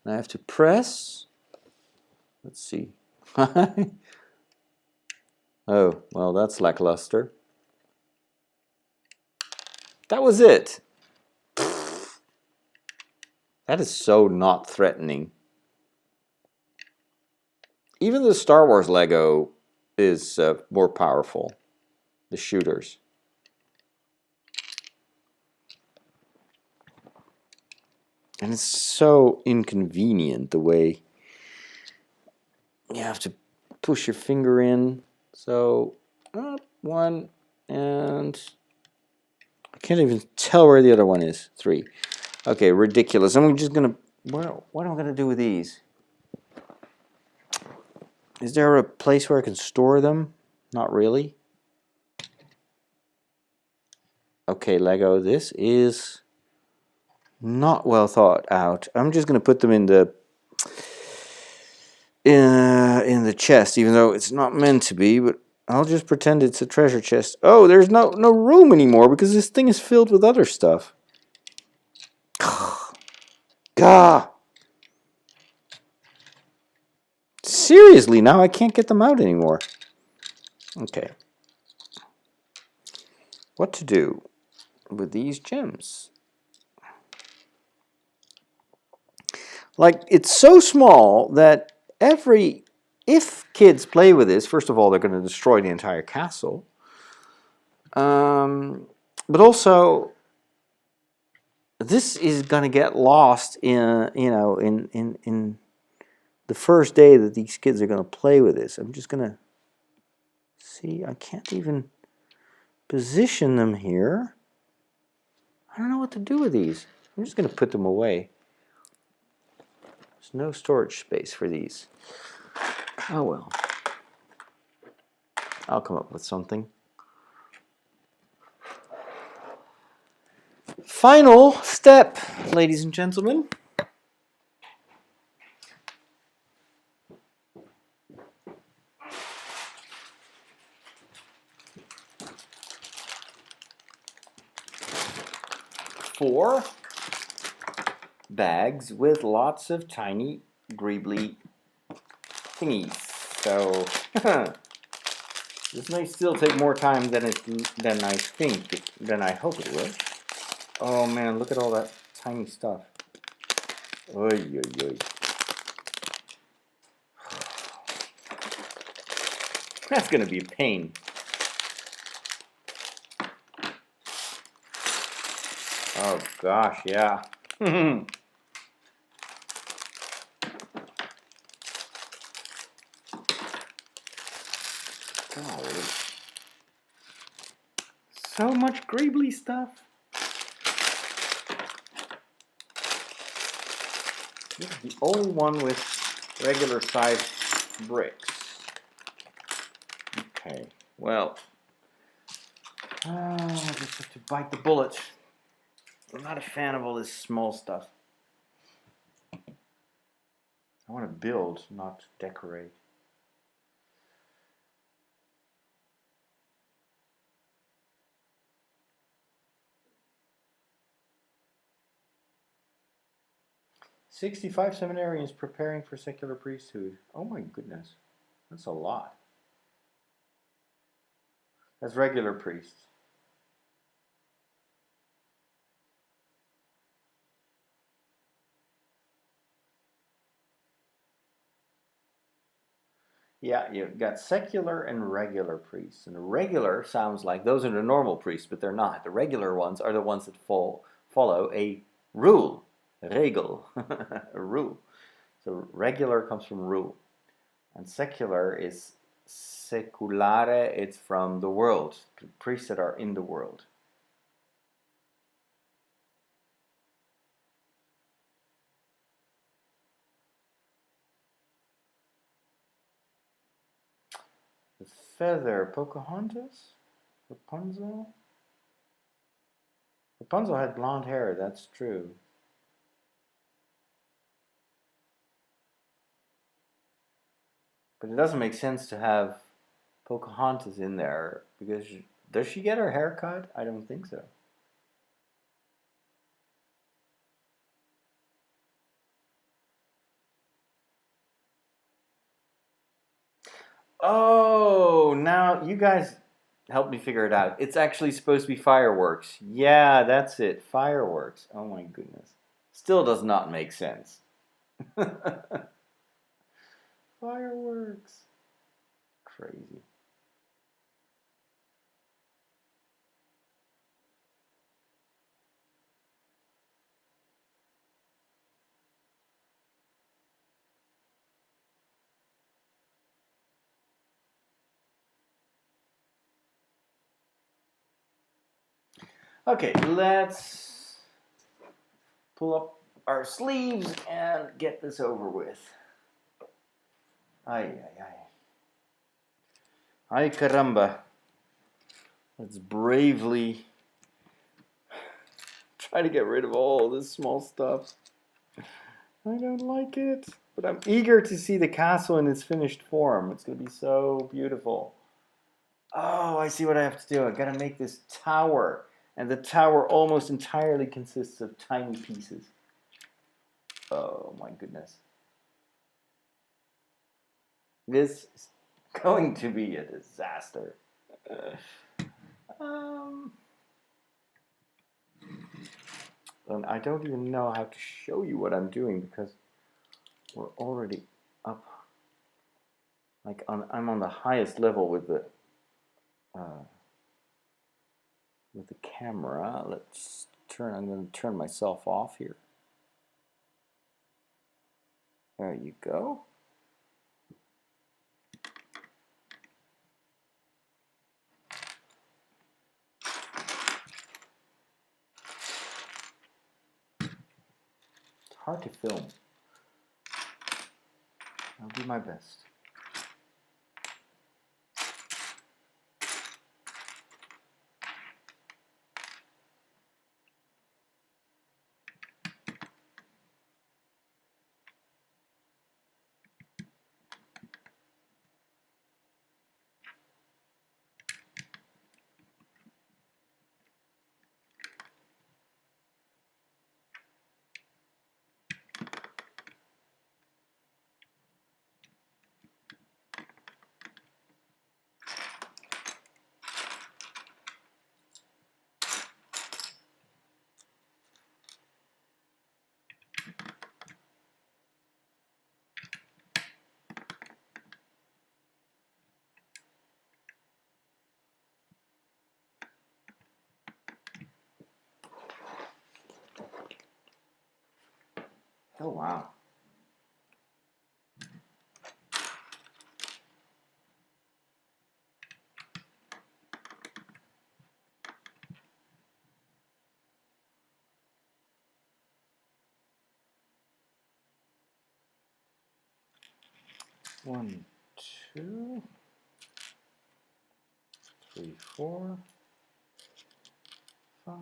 I have to press. Let's see. Oh, well, that's lackluster. That was it. That is so not threatening. Even the Star Wars Lego is more powerful. The shooters. And it's so inconvenient the way you have to push your finger in. So, one, and I can't even tell where the other one is. 3. Okay, ridiculous. I'm just going to, what am I going to do with these? Is there a place where I can store them? Not really. Okay, Lego, this is not well thought out. I'm just going to put them in the chest, even though it's not meant to be, but I'll just pretend it's a treasure chest. Oh, there's no room anymore because this thing is filled with other stuff. Gah! Seriously, now I can't get them out anymore. Okay. What to do with these gems? Like, it's so small that if kids play with this, first of all, they're going to destroy the entire castle. But also, this is going to get lost in the first day that these kids are going to play with this. I'm just going to see. I can't even position them here. I don't know what to do with these. I'm just going to put them away. There's no storage space for these. Oh well. I'll come up with something. Final step, ladies and gentlemen. Four bags with lots of tiny greebly thingies. So this may still take more time than I hope it will. Oh man, look at all that tiny stuff. Oy, oy, oy. That's gonna be a pain. Oh gosh, yeah. Golly. So much greebly stuff. This is the only one with regular sized bricks. Okay, well, I just have to bite the bullet. I'm not a fan of all this small stuff. I want to build, not decorate. "65 seminarians preparing for secular priesthood." Oh my goodness, that's a lot. That's regular priests. Yeah, you've got secular and regular priests. And the regular sounds like those are the normal priests, but they're not. The regular ones are the ones that follow a rule. Regel. A rule. So regular comes from rule. And secular is seculare, it's from the world. Priests that are in the world. The feather, Pocahontas? Rapunzel? Rapunzel had blonde hair, that's true. But it doesn't make sense to have Pocahontas in there because does she get her hair cut? I don't think so. Oh, now you guys help me figure it out. It's actually supposed to be fireworks. Yeah, that's it. Fireworks. Oh my goodness. Still does not make sense. Fireworks. Crazy. Okay, let's pull up our sleeves and get this over with. Ay, ay, ay. Ay, caramba. Let's bravely try to get rid of all this small stuff. I don't like it, but I'm eager to see the castle in its finished form. It's going to be so beautiful. Oh, I see what I have to do. I gotta make this tower. And the tower almost entirely consists of tiny pieces. Oh my goodness. This is going to be a disaster. Um, and I don't even know how to show you what I'm doing because we're already up. Like I'm on the highest level with the camera. Let's turn. I'm going to turn myself off here. There you go. It's hard to film. I'll do my best. Oh wow. One, two, three, 4, 5,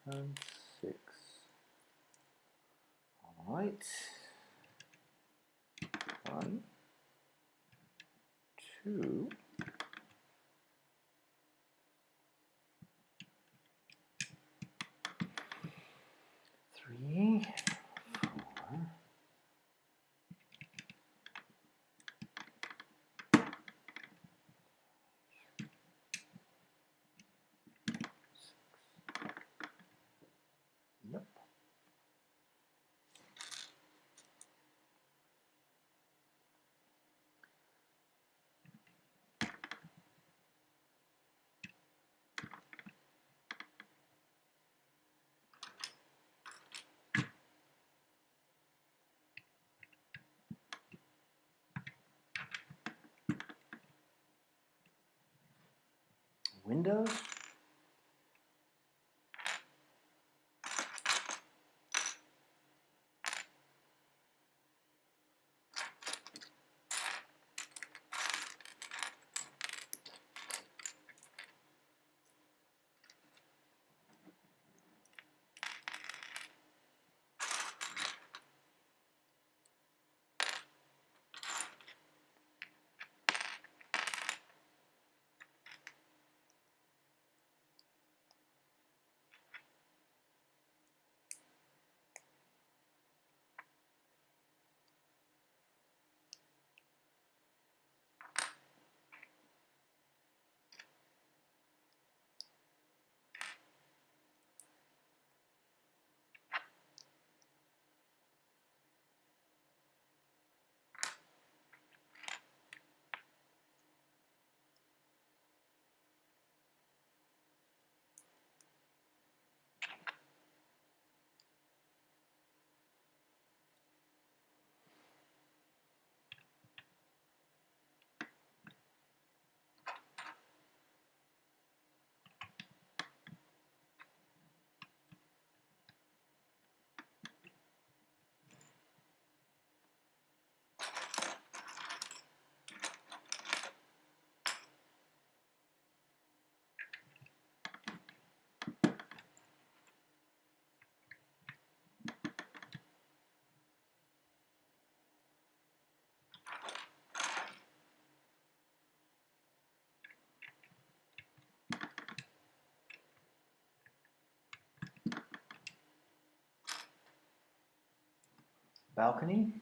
and 6. All right. 1, 2, 3, 4. Yep. Windows. balcony.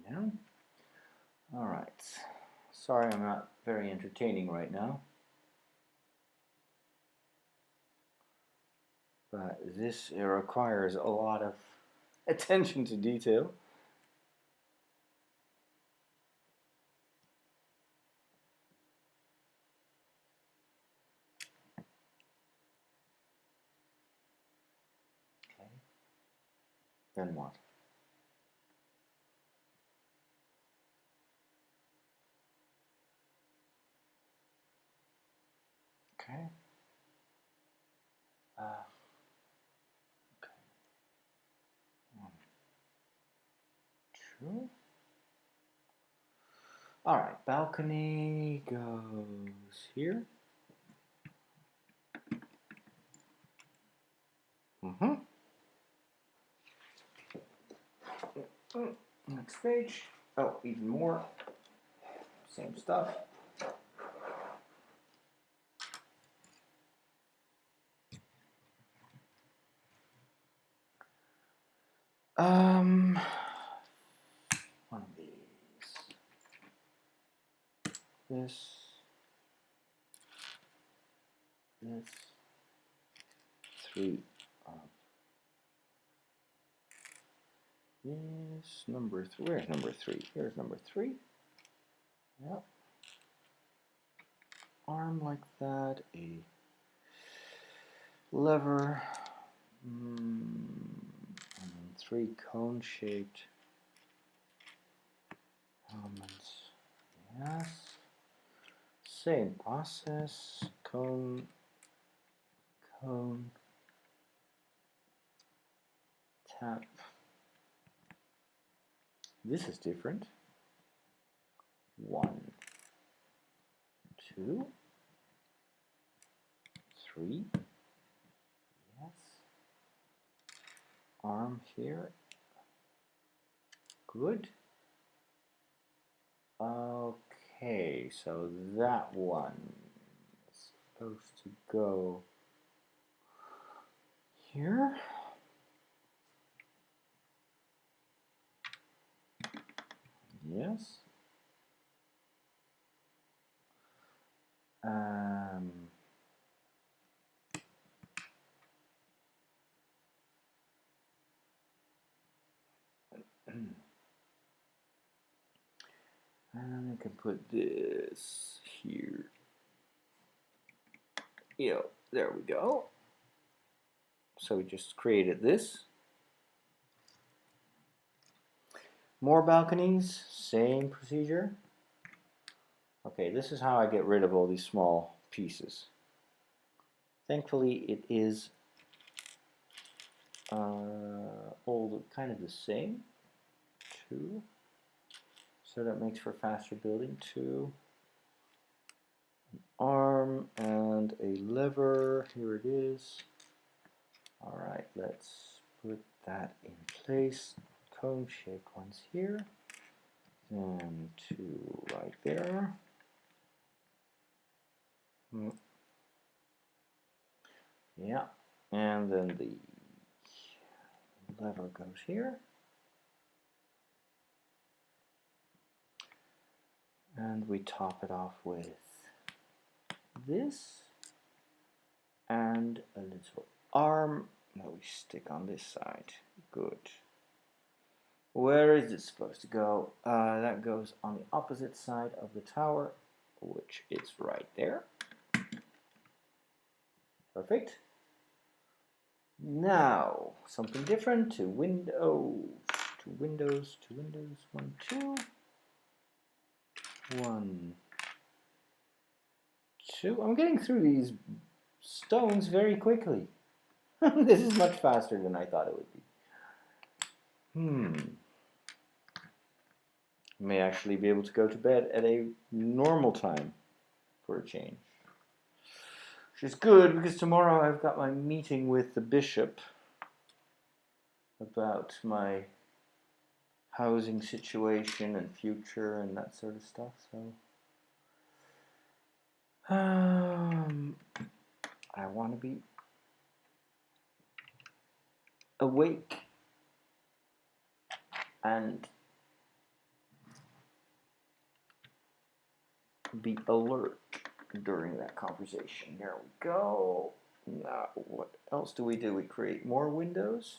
Yeah. All right. Sorry, I'm not very entertaining right now. But this requires a lot of attention to detail. Okay. Then what? Okay. Okay. 1, 2. All right. Balcony goes here. Next page. Oh, even more. Same stuff. One of these. This. 3 of this. Number 3. Where's number 3? Here's number 3. Yep. Arm like that. A lever. And then 3 cone-shaped elements. Yes. Same process. Cone. Tap. This is different. 1, 2, 3. Yes. Arm here. Good. Okay, so that one is supposed to go here. Yes. And I can put this here. There we go. So we just created this. More balconies, same procedure. Okay, this is how I get rid of all these small pieces. Thankfully, it is all kind of the same. 2. So that makes for faster building. 2. An arm and a lever. Here it is. All right, let's put that in place. Cone-shaped ones here. Then 2 right there. Yeah, and then the lever goes here. And we top it off with this and a little arm that we stick on this side. Good. Where is it supposed to go? That goes on the opposite side of the tower, which is right there. Perfect. Now, something different. To windows. 1, 2. 1, 2. I'm getting through these stones very quickly. This is much faster than I thought it would be. may actually be able to go to bed at a normal time for a change. Which is good because tomorrow I've got my meeting with the bishop about my housing situation and future and that sort of stuff. So I want to be awake and be alert during that conversation. There we go. Now, what else do? We create more windows.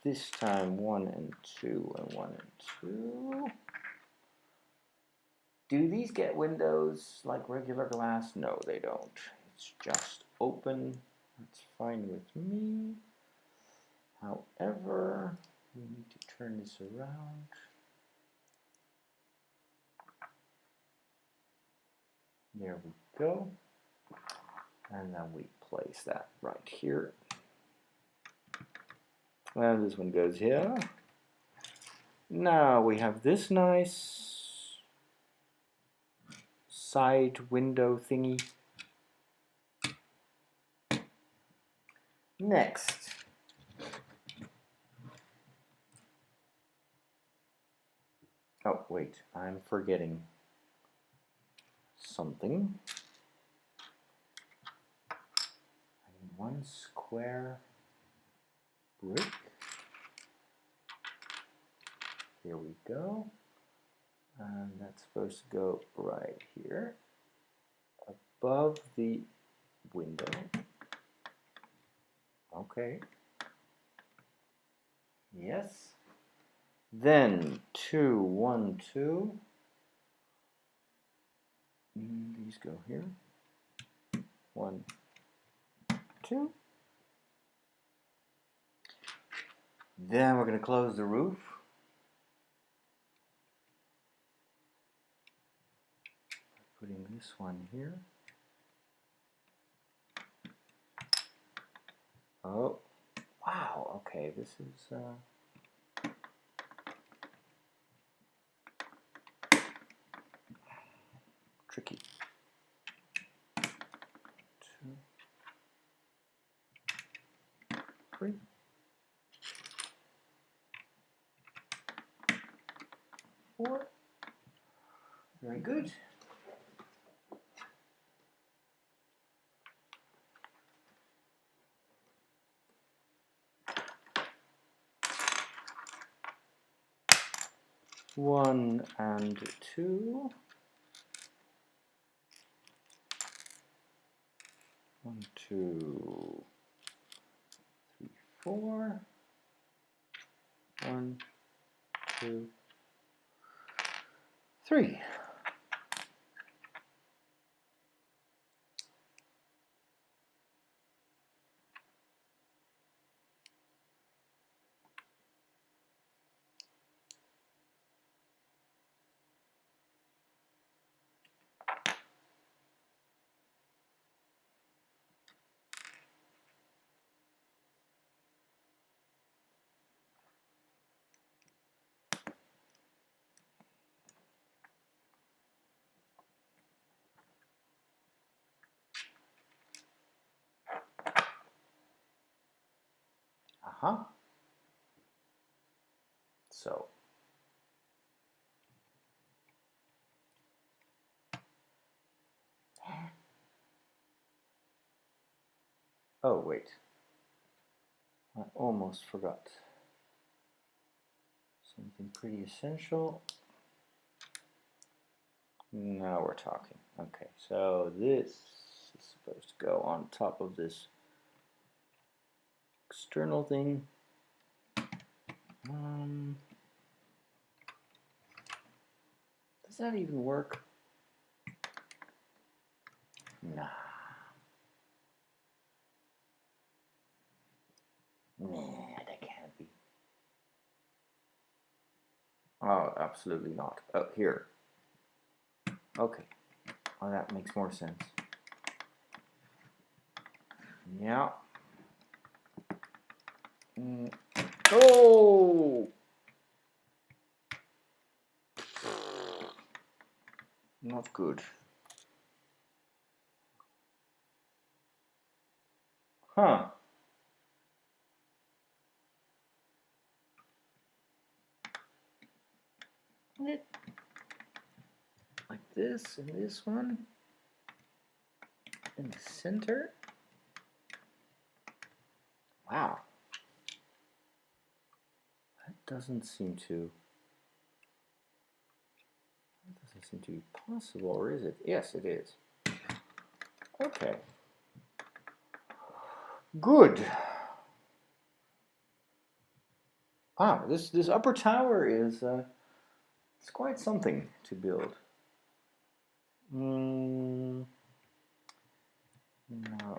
This time 1 and 2 and 1 and 2. Do these get windows like regular glass? No, they don't. It's just open. That's fine with me. However, we need to turn this around. There we go. And then we place that right here. And this one goes here. Now we have this nice side window thingy. Next, oh wait, I'm forgetting something. I need one square brick. Here we go. And that's supposed to go right here, above the window. Okay. Yes. Then 2, 1, 2. These go here. 1, 2. Then we're going to close the roof. Putting this one here. Oh, wow. Okay, this is tricky. 2, 3. Four. Very good. One and 2. 1, 2, 3, 4. 1, 2, 3. So oh wait, I almost forgot something pretty essential. Now we're talking. Okay, so this is supposed to go on top of this external thing. Does that even work? Nah. Nah, that can't be. Oh, absolutely not. Oh, here. Okay. Oh, that makes more sense. Yeah. Oh! not good. Huh. Like this, and this one in the center. Wow. That doesn't seem to be possible, or is it? Yes, it is. Okay. Good. Wow, this upper tower is it's quite something to build. Now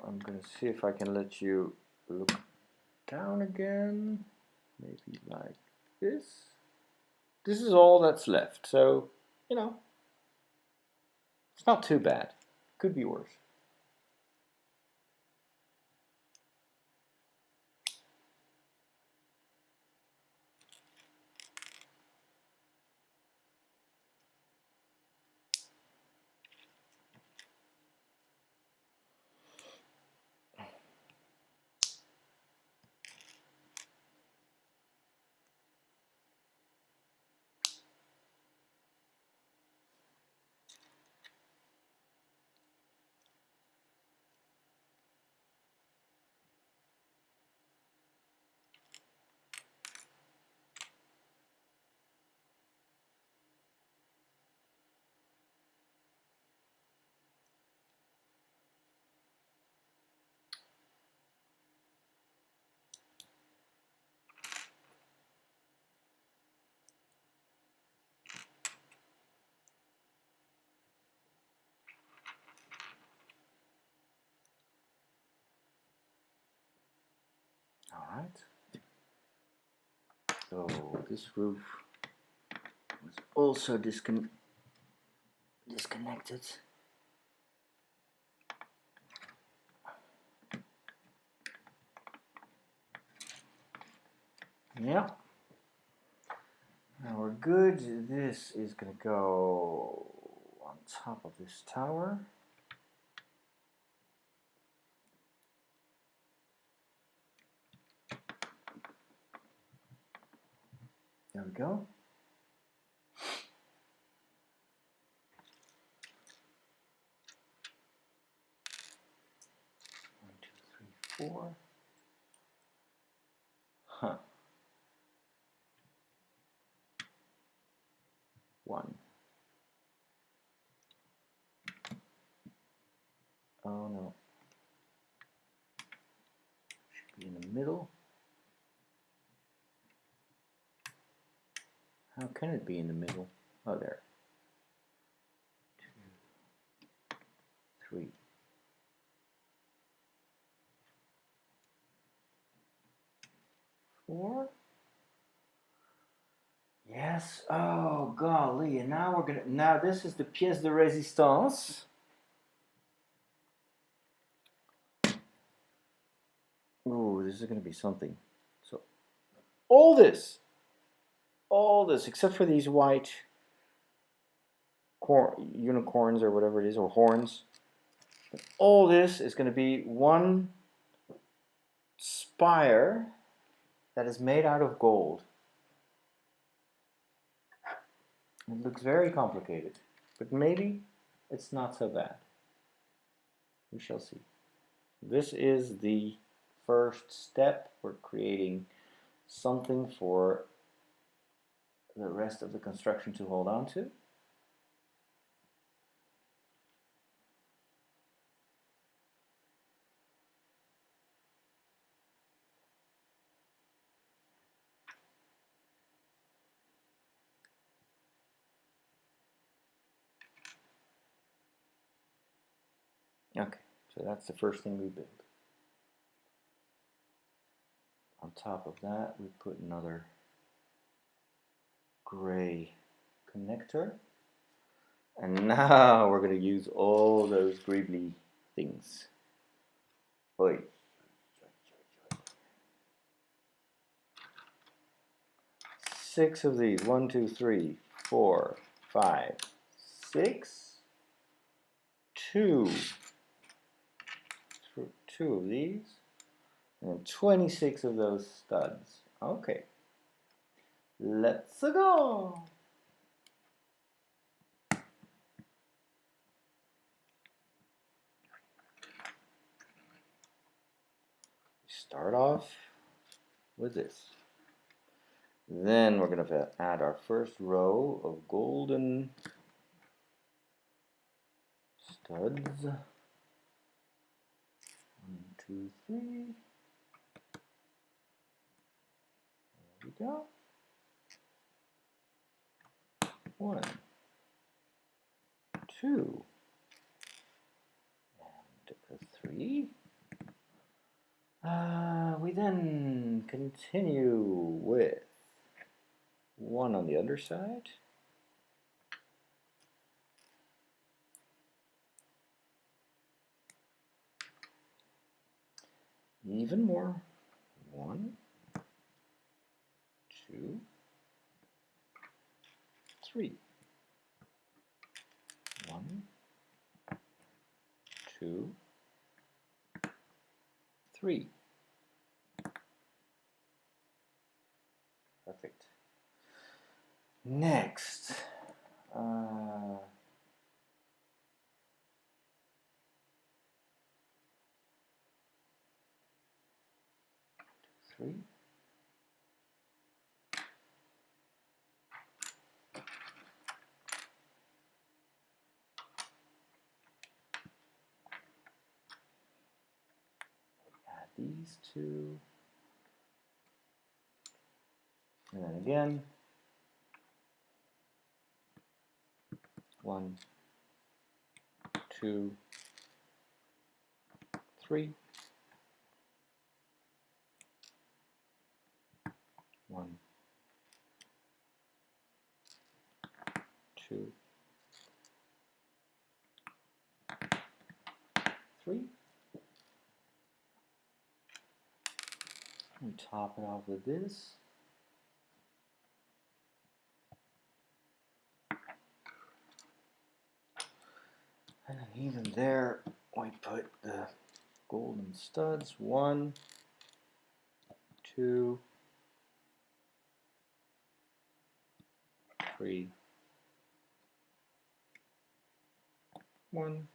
I'm gonna see if I can let you look down again. Maybe like this. This is all that's left, so you know, it's not too bad. Could be worse. All right. So this roof was also disconnected. Yeah. Now we're good. This is gonna go on top of this tower. There we go. 1, 2, 3, 4. Huh. 1. Oh no. Should be in the middle. How can it be in the middle? Oh, there. 2, 3. 4. Yes. Oh golly! And now we're gonna. Now this is the pièce de résistance. Ooh, this is gonna be something. So all this, except for these white unicorns or whatever it is, or horns. All this is going to be one spire that is made out of gold. It looks very complicated, but maybe it's not so bad. We shall see. This is the first step. We're creating something for the rest of the construction to hold on to. Okay, so that's the first thing we build. On top of that, we put another gray connector. And now we're going to use all those greebly things. Oi. 6 of these. 1, 2, 3, 4, 5, 6. two of these, and 26 of those studs. Okay, let's go. Start off with this. Then we're going to add our first row of golden studs. 1, 2, 3. There we go. 1, 2, and 3. We then continue with 1 on the other side. Even more. 1, 2, 3. 1, 2, 3. Perfect. Next, 3. Add these two, and then again, 1, 2, 3. 1, 2, 3. And top it off with this. And even there, we put the golden studs. 1, 2, 3. 1,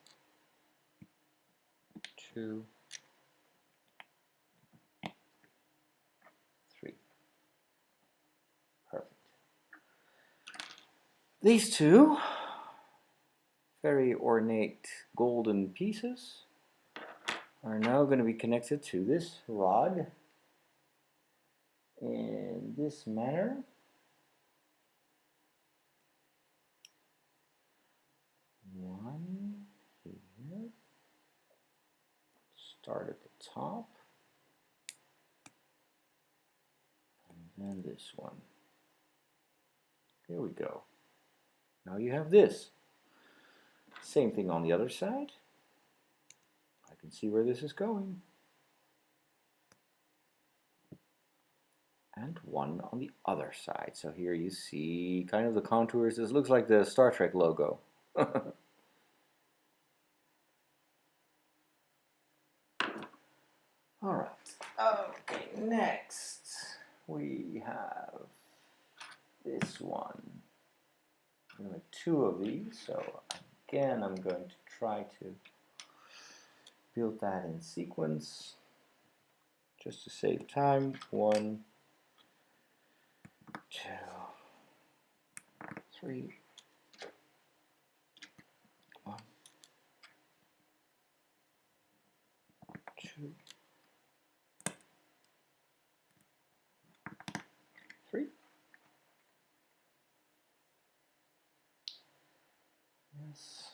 2, 3. Perfect. These two very ornate golden pieces are now going to be connected to this rod in this manner. One here. Start at the top. And then this one. Here we go. Now you have this. Same thing on the other side. I can see where this is going. And one on the other side. So here you see kind of the contours. This looks like the Star Trek logo. Alright, okay, next we have this one. I'm going to make 2 of these, so again I'm going to try to build that in sequence just to save time. 1, 2, 3. 1, 2, 3. Yes.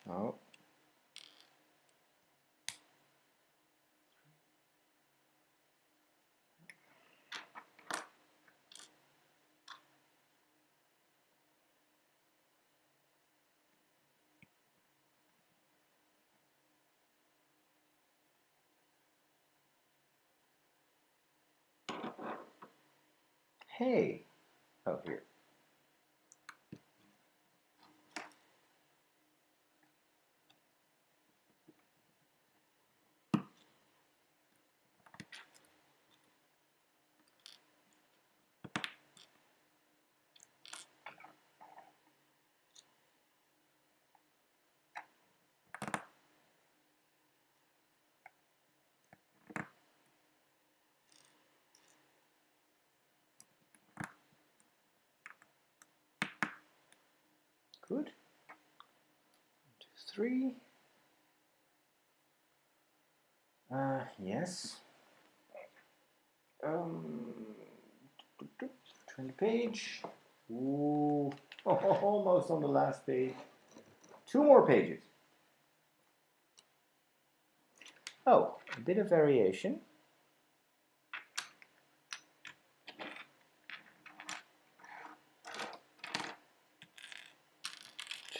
Oh. Hey. Oh, here. Good. 1, 2, 3. Yes. Turn the page. Ooh, almost on the last page. 2 more pages. Oh, a bit of variation.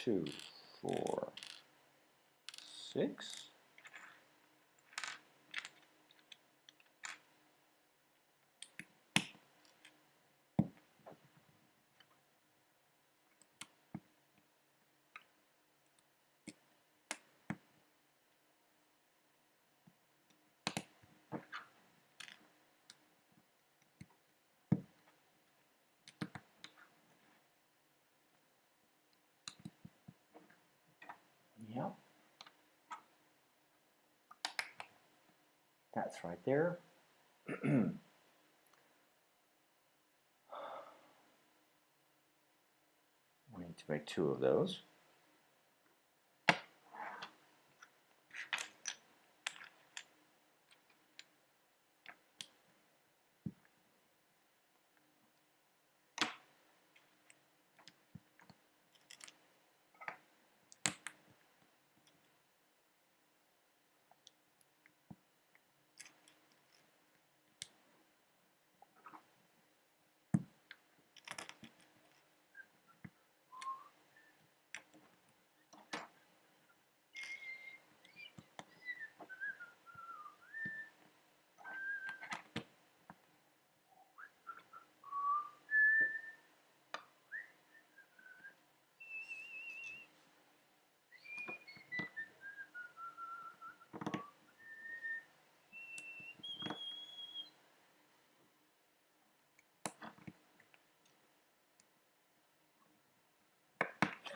2, 4, 6. Yeah. That's right there. We need to make 2 of those.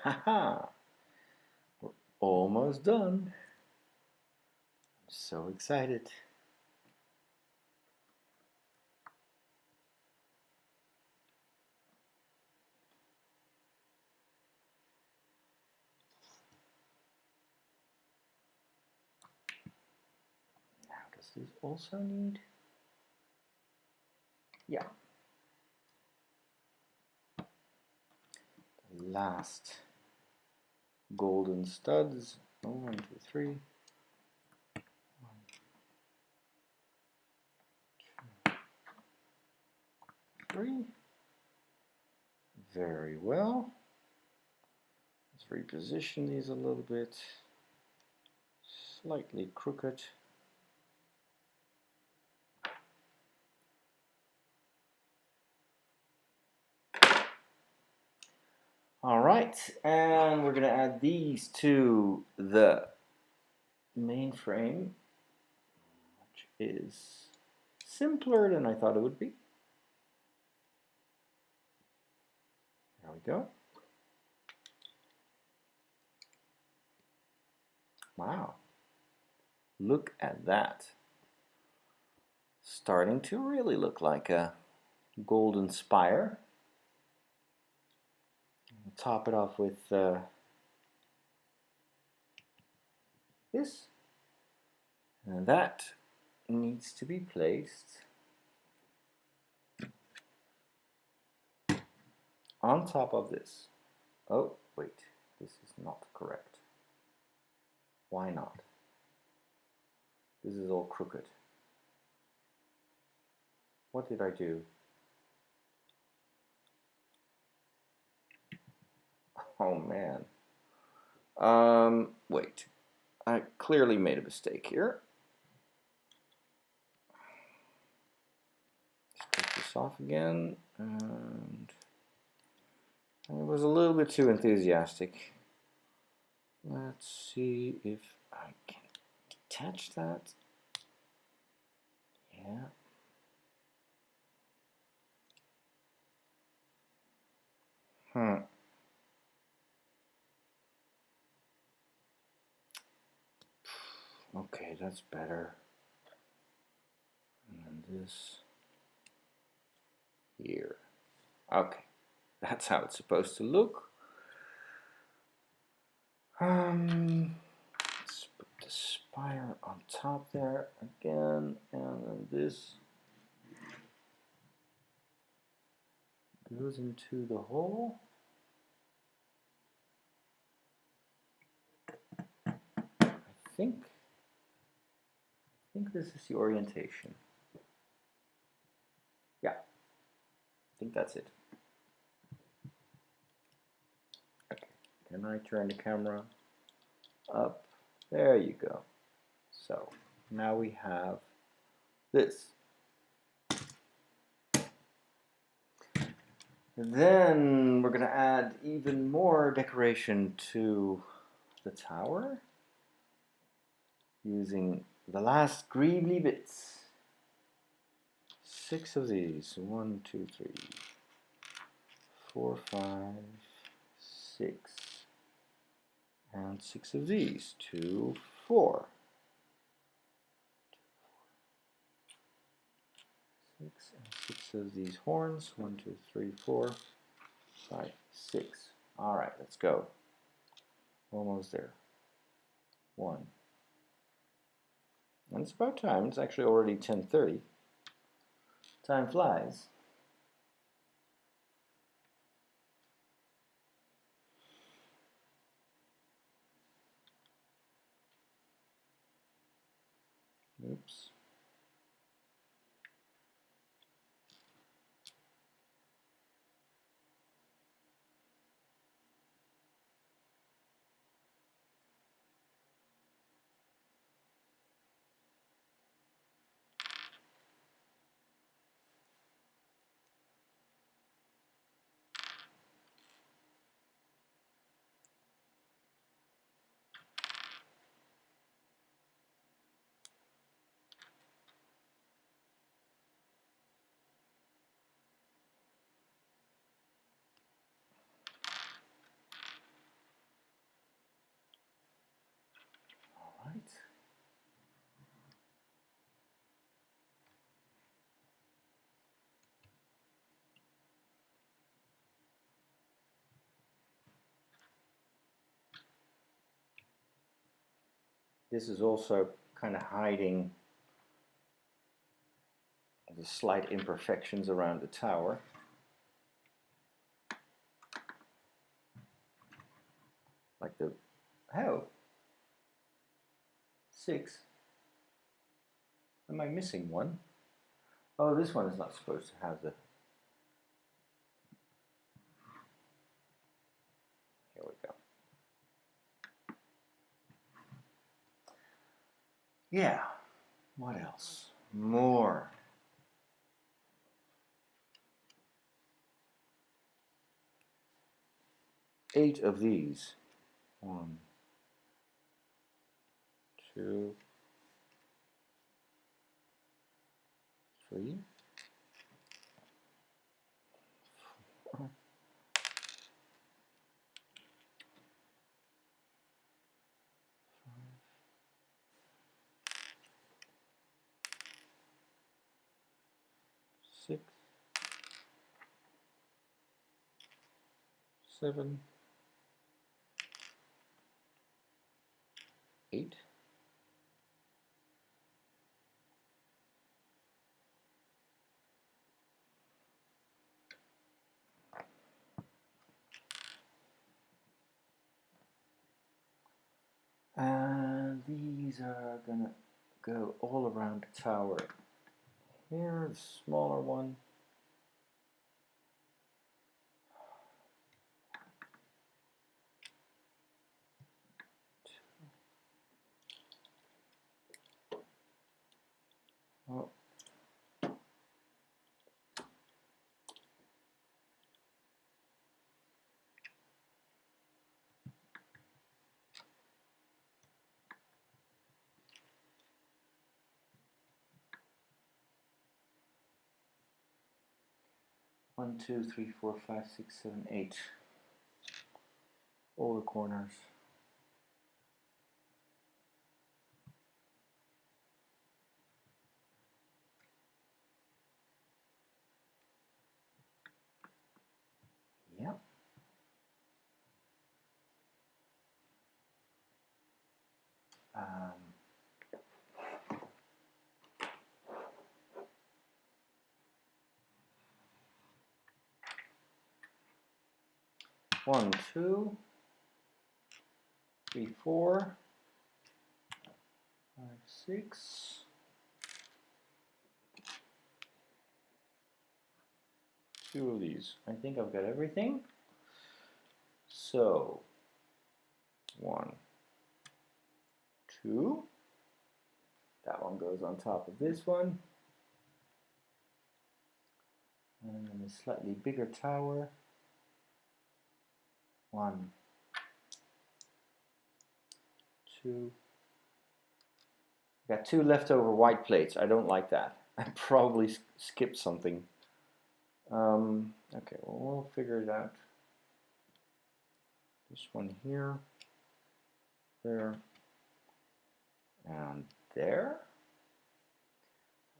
Haha! We're almost done. I'm so excited. Now, does this also need? Yeah. The last golden studs. 1, 2, 3. 1, 2, 3. Very well. Let's reposition these a little bit. Slightly crooked. All right, and we're going to add these to the main frame, which is simpler than I thought it would be. There we go. Wow, look at that. Starting to really look like a golden spire. We'll top it off with this. And that needs to be placed on top of this. Oh, wait, this is not correct. Why not? This is all crooked. What did I do? Oh man. Wait. I clearly made a mistake here. Let's take this off again. And I was a little bit too enthusiastic. Let's see if I can detach that. Yeah. Okay, that's better. And this here. Okay, that's how it's supposed to look. Let's put the spire on top there again, and then this goes into the hole. I think this is the orientation. Yeah, I think that's it. Okay, can I turn the camera up? There you go. So now we have this. Then we're going to add even more decoration to the tower using the last greebly bits. 6 of these. 1, 2, 3, 4, 5, 6. And 6 of these. 2, 4. 6 and 6 of these horns. 1, 2, 3, 4, 5, 6. Alright, let's go. Almost there. 1. And it's about time. It's actually already 10:30. Time flies. Oops. All right. This is also kind of hiding the slight imperfections around the tower. Like the, oh, 6. Am I missing one? Oh, this one is not supposed to have the, here we go. Yeah, what else? More. 8 of these. 1, 2, 3, 4, 6, 7, 8. And these are gonna go all around the tower. Here, the smaller one. Oh. One, two, three, four, five, six, seven, eight. All the corners. Yep. One, two, three, four, five, six. Two of these. I think I've got everything. So, one, two. That one goes on top of this one. And then a slightly bigger tower. One, two. Got two leftover white plates. I don't like that. I probably skipped something. Okay, well, we'll figure it out. This one here, there, and there.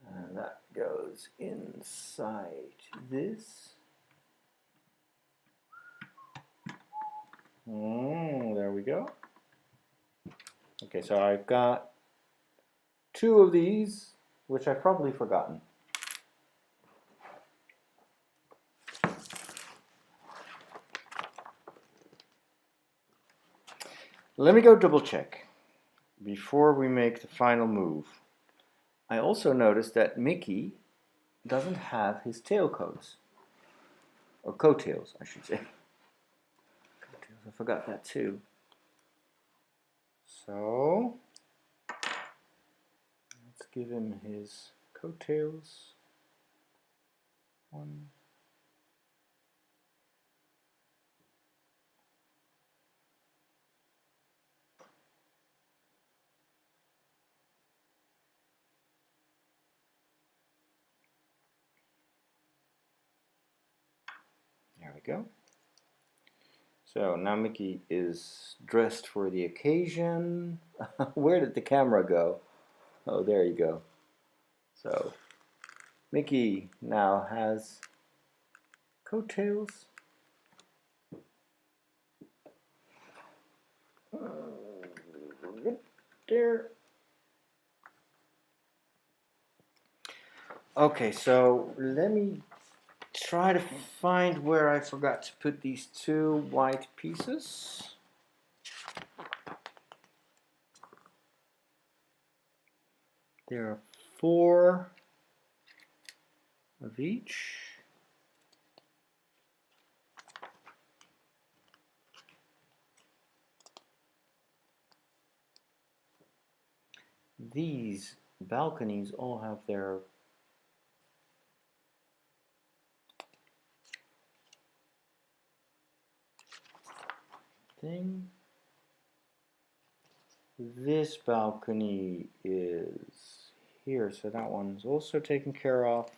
And that goes inside this. There we go. Okay, so I've got two of these, which I've probably forgotten. Let me go double check before we make the final move. I also noticed that Mickey doesn't have his tail coats. Or coattails, I should say. Coattails, I forgot that too. So, let's give him his coattails. One. There we go. So now Mickey is dressed for the occasion. Where did the camera go? Oh, there you go. So Mickey now has coattails. There. Okay, so let me try to find where I forgot to put these two white pieces. There are four of each. These balconies all have their thing. This balcony is here, so that one's also taken care of.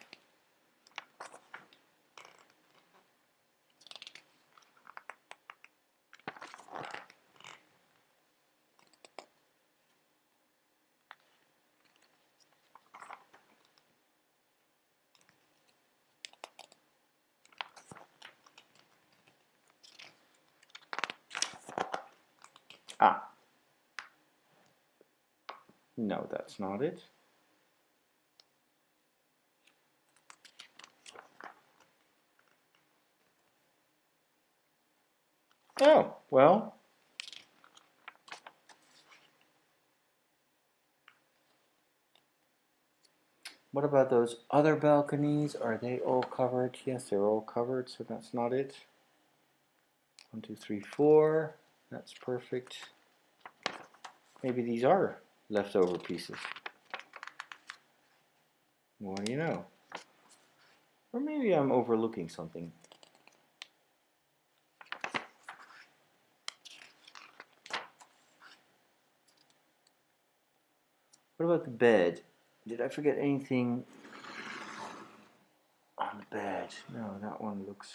Ah, no, that's not it. Oh, well. What about those other balconies? Are they all covered? Yes, they're all covered, so that's not it. 1, 2, 3, 4. That's perfect. Maybe these are leftover pieces. What do you know? Or maybe I'm overlooking something. What about the bed? Did I forget anything on the bed? No, that one looks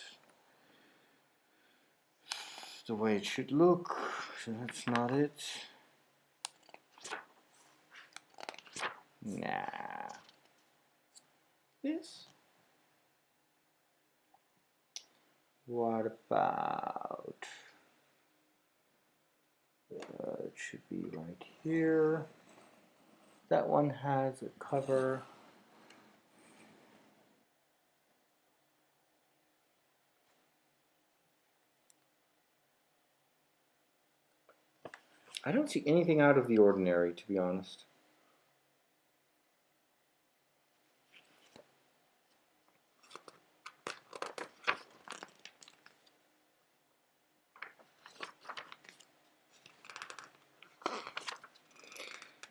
the way it should look, so that's not it. Nah. This? What about... it should be right here. That one has a cover. I don't see anything out of the ordinary, to be honest.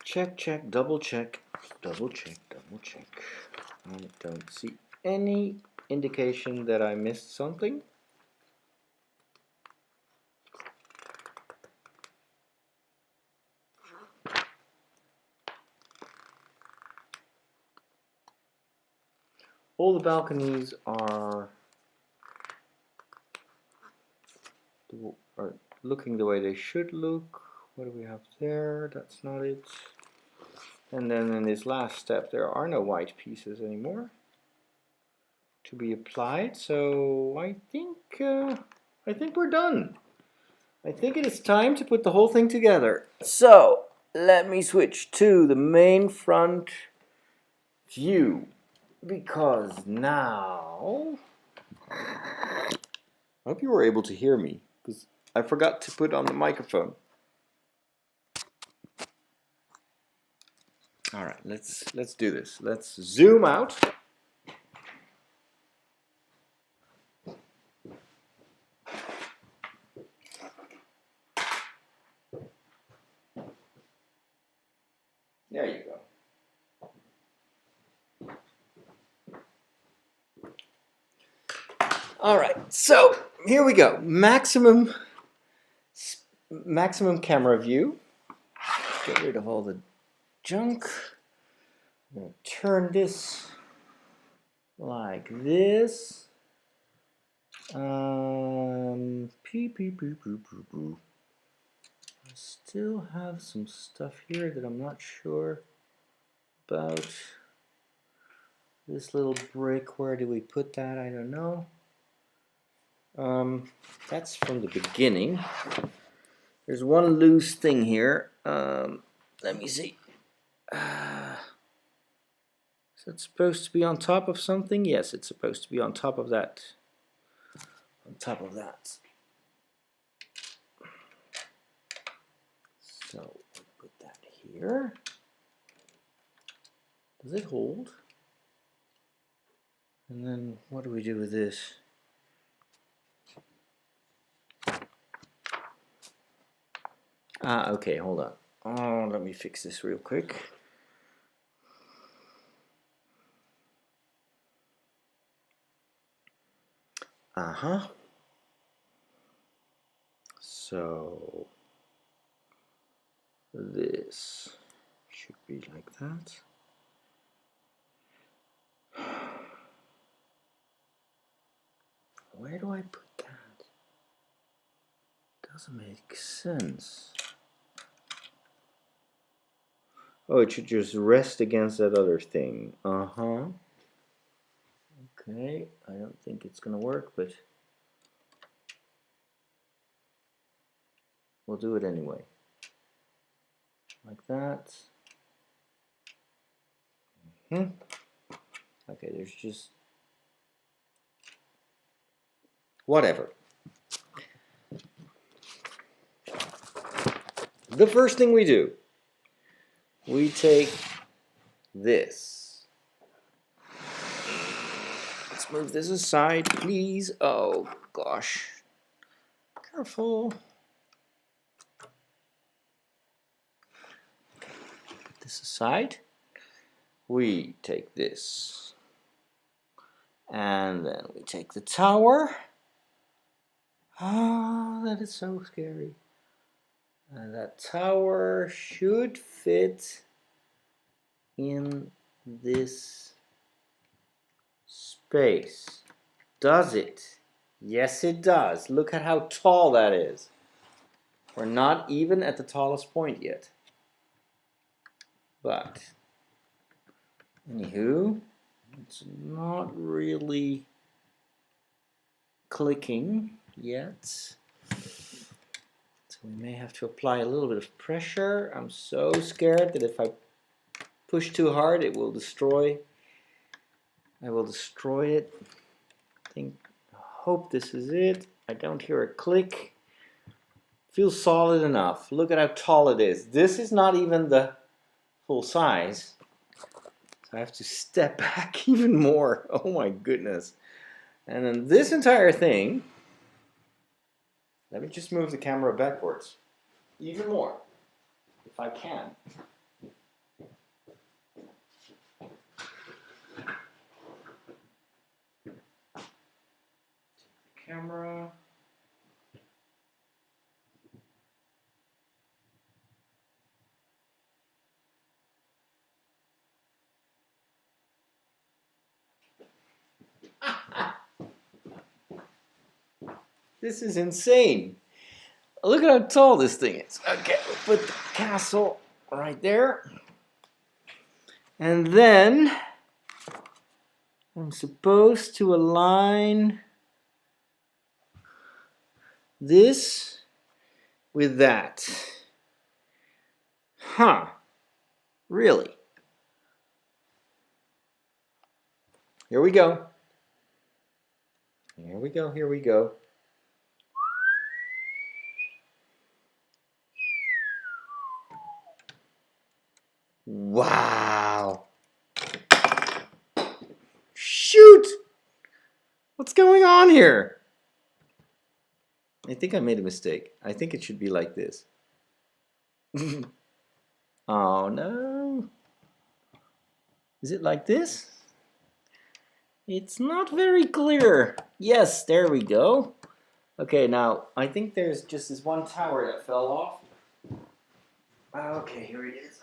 Check, check, double check, double check, double check. I don't see any indication that I missed something. All the balconies are looking the way they should look. What do we have there? That's not it. And then in this last step, there are no white pieces anymore to be applied. So I think we're done. I think it is time to put the whole thing together. So let me switch to the main front view, because now I hope you were able to hear me, because I forgot to put on the microphone. All right, let's do this. Let's zoom out. There you go. All right, so here we go. Maximum camera view. Get rid of all the junk. I'm going to turn this like this. I still have some stuff here that I'm not sure about. This little brick, where do we put that? I don't know. That's from the beginning. There's one loose thing here. Let me see. Is it supposed to be on top of something? Yes, it's supposed to be on top of that. On top of that. So we'll put that here. Does it hold? And then what do we do with this? Okay, hold on. Oh, let me fix this real quick. So this should be like that. Where do I put that? Doesn't make sense. Oh, it should just rest against that other thing. Okay, I don't think it's gonna work, but we'll do it anyway. Like that. Okay, there's just... whatever. The first thing we do, we take this move this aside, please. Oh, gosh. Careful. Put this aside. We take this. And then we take the tower. Ah, that is so scary. And that tower should fit in this space. Does it? Yes, it does. Look at how tall that is. We're not even at the tallest point yet. But, anywho, it's not really clicking yet. So we may have to apply a little bit of pressure. I'm so scared that if I push too hard, it will destroy. I will destroy it. I hope this is it. I don't hear a click. Feels solid enough. Look at how tall it is. This is not even the full size. So I have to step back even more. Oh my goodness. And then this entire thing, let me just move the camera backwards. Even more, if I can. Camera. This is insane. Look at how tall this thing is. Okay, we'll put the castle right there. And then I'm supposed to align this with that. Huh. Really? Here we go. Here we go, here we go. Wow. Shoot! What's going on here? I think I made a mistake. I think it should be like this. Oh no. Is it like this? It's not very clear. Yes, there we go. Okay, now I think there's just this one tower that fell off. Okay, here it is.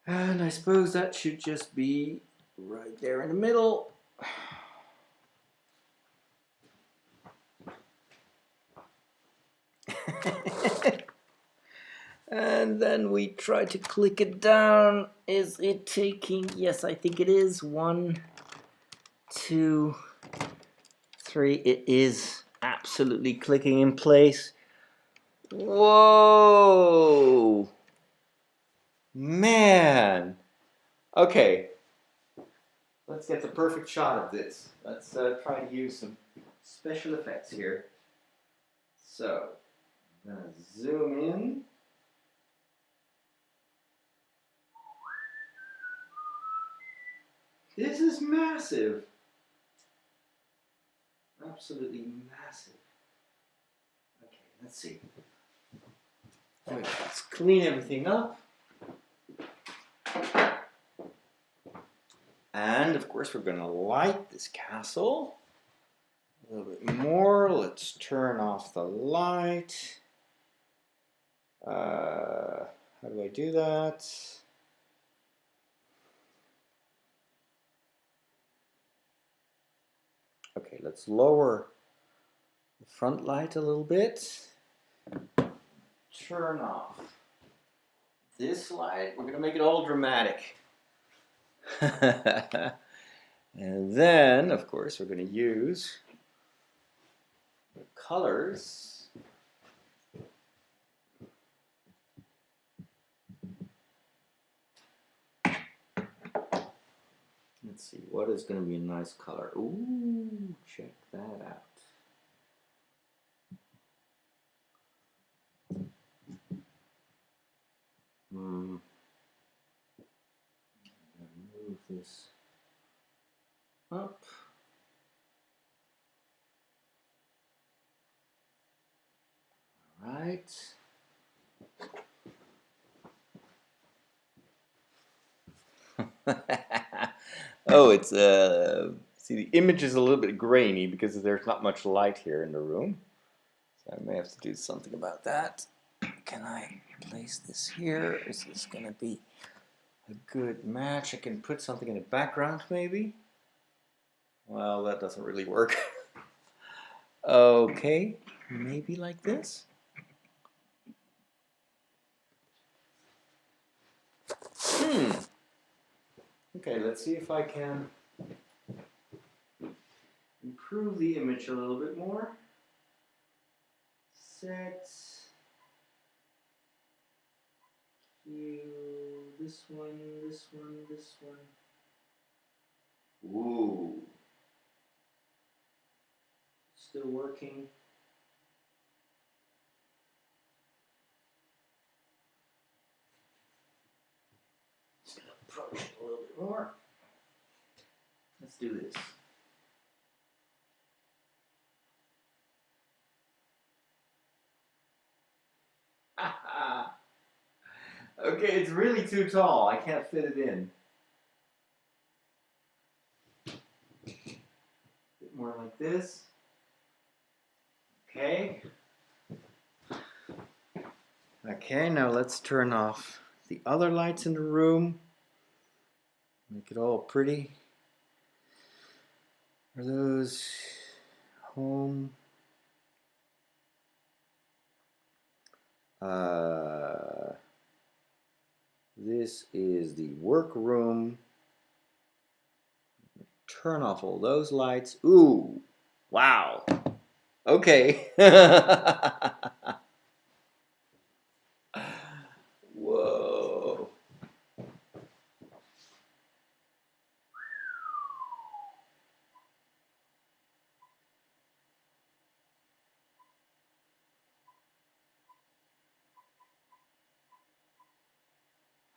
And I suppose that should just be right there in the middle. And then we try to click it down. Is it taking? Yes, I think it is. 1, 2, 3. It is absolutely clicking in place. Whoa! Man! Okay. Let's get the perfect shot of this. Let's try to use some special effects here. So, I'm going to zoom in. This is massive. Absolutely massive. Okay, let's see. Okay, let's clean everything up. And of course we're going to light this castle a little bit more. Let's turn off the light. How do I do that? Okay, let's lower the front light a little bit. Turn off this light. We're going to make it all dramatic. And then, of course, we're going to use the colors. Let's see, what is going to be a nice color? Ooh, check that out. Move this Oh, it's see, the image is a little bit grainy because there's not much light here in the room. So I may have to do something about that. Can I place this here? Is this going to be a good match? I can put something in the background maybe. Well, that doesn't really work. Okay, maybe like this. Okay, let's see if I can improve the image a little bit more. Set. Cue. This one, this one, this one. Ooh. Still working. Just gonna approach it a little bit more. Let's do this. Okay, it's really too tall. I can't fit it in. Bit more like this. Okay. Okay, now let's turn off the other lights in the room. Make it all pretty. Are those home? This is the workroom. Turn off all those lights. Ooh, wow. Okay. Whoa.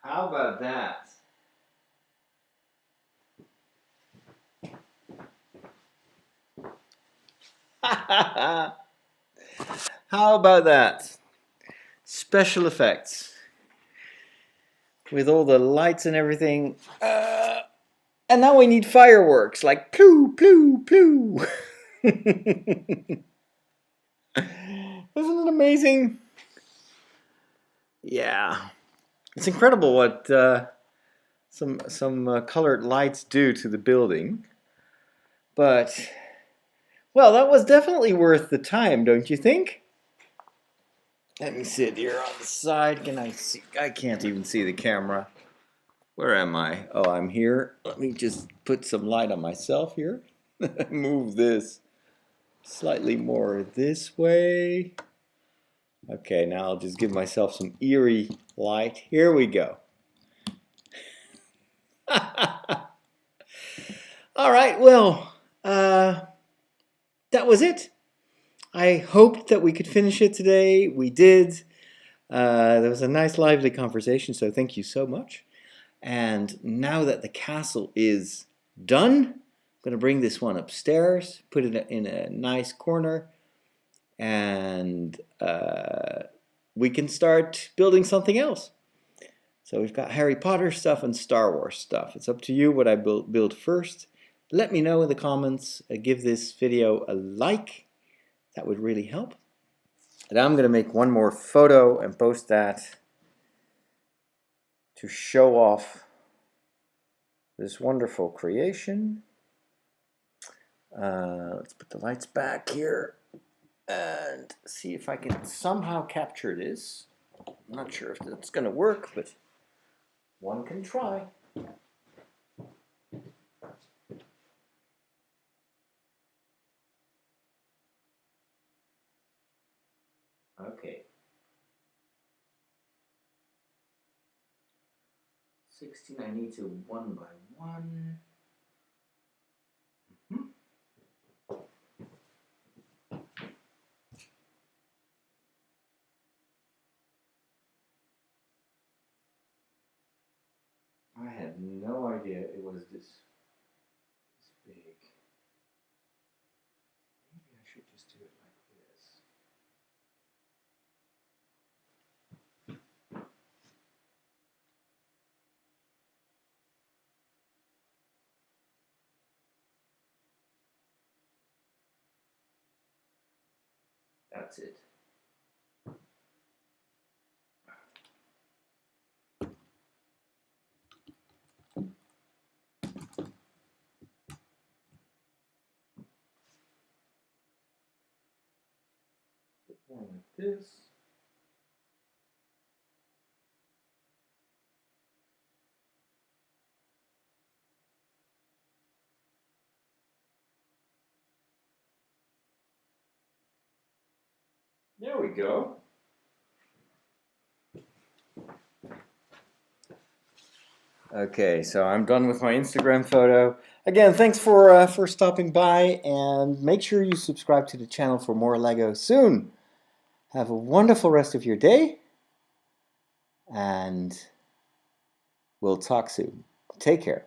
How about that? How about that? Special effects. With all the lights and everything. And now we need fireworks, like ploo, ploo, ploo. Isn't it amazing? Yeah. It's incredible what some colored lights do to the building. But, well, that was definitely worth the time, don't you think? Let me sit here on the side. Can I see? I can't even see the camera. Where am I? Oh, I'm here. Let me just put some light on myself here. Move this slightly more this way. Okay, now I'll just give myself some eerie light. Here we go. All right, well, that was it. I hoped that we could finish it today. We did. There was a nice, lively conversation, so thank you so much. And now that the castle is done, I'm going to bring this one upstairs, put it in a nice corner, and we can start building something else. So we've got Harry Potter stuff and Star Wars stuff. It's up to you what I build first. Let me know in the comments. Give this video a like. That would really help. And I'm going to make one more photo and post that to show off this wonderful creation. Let's put the lights back here and see if I can somehow capture this. I'm not sure if that's going to work, but one can try. Okay. 16, I need to one by one. I had no idea it was this big. Maybe I should just do it like this. that's it. More like this. There we go. Okay, so I'm done with my Instagram photo. Again, thanks for stopping by, and make sure you subscribe to the channel for more Lego soon. Have a wonderful rest of your day, and we'll talk soon. Take care.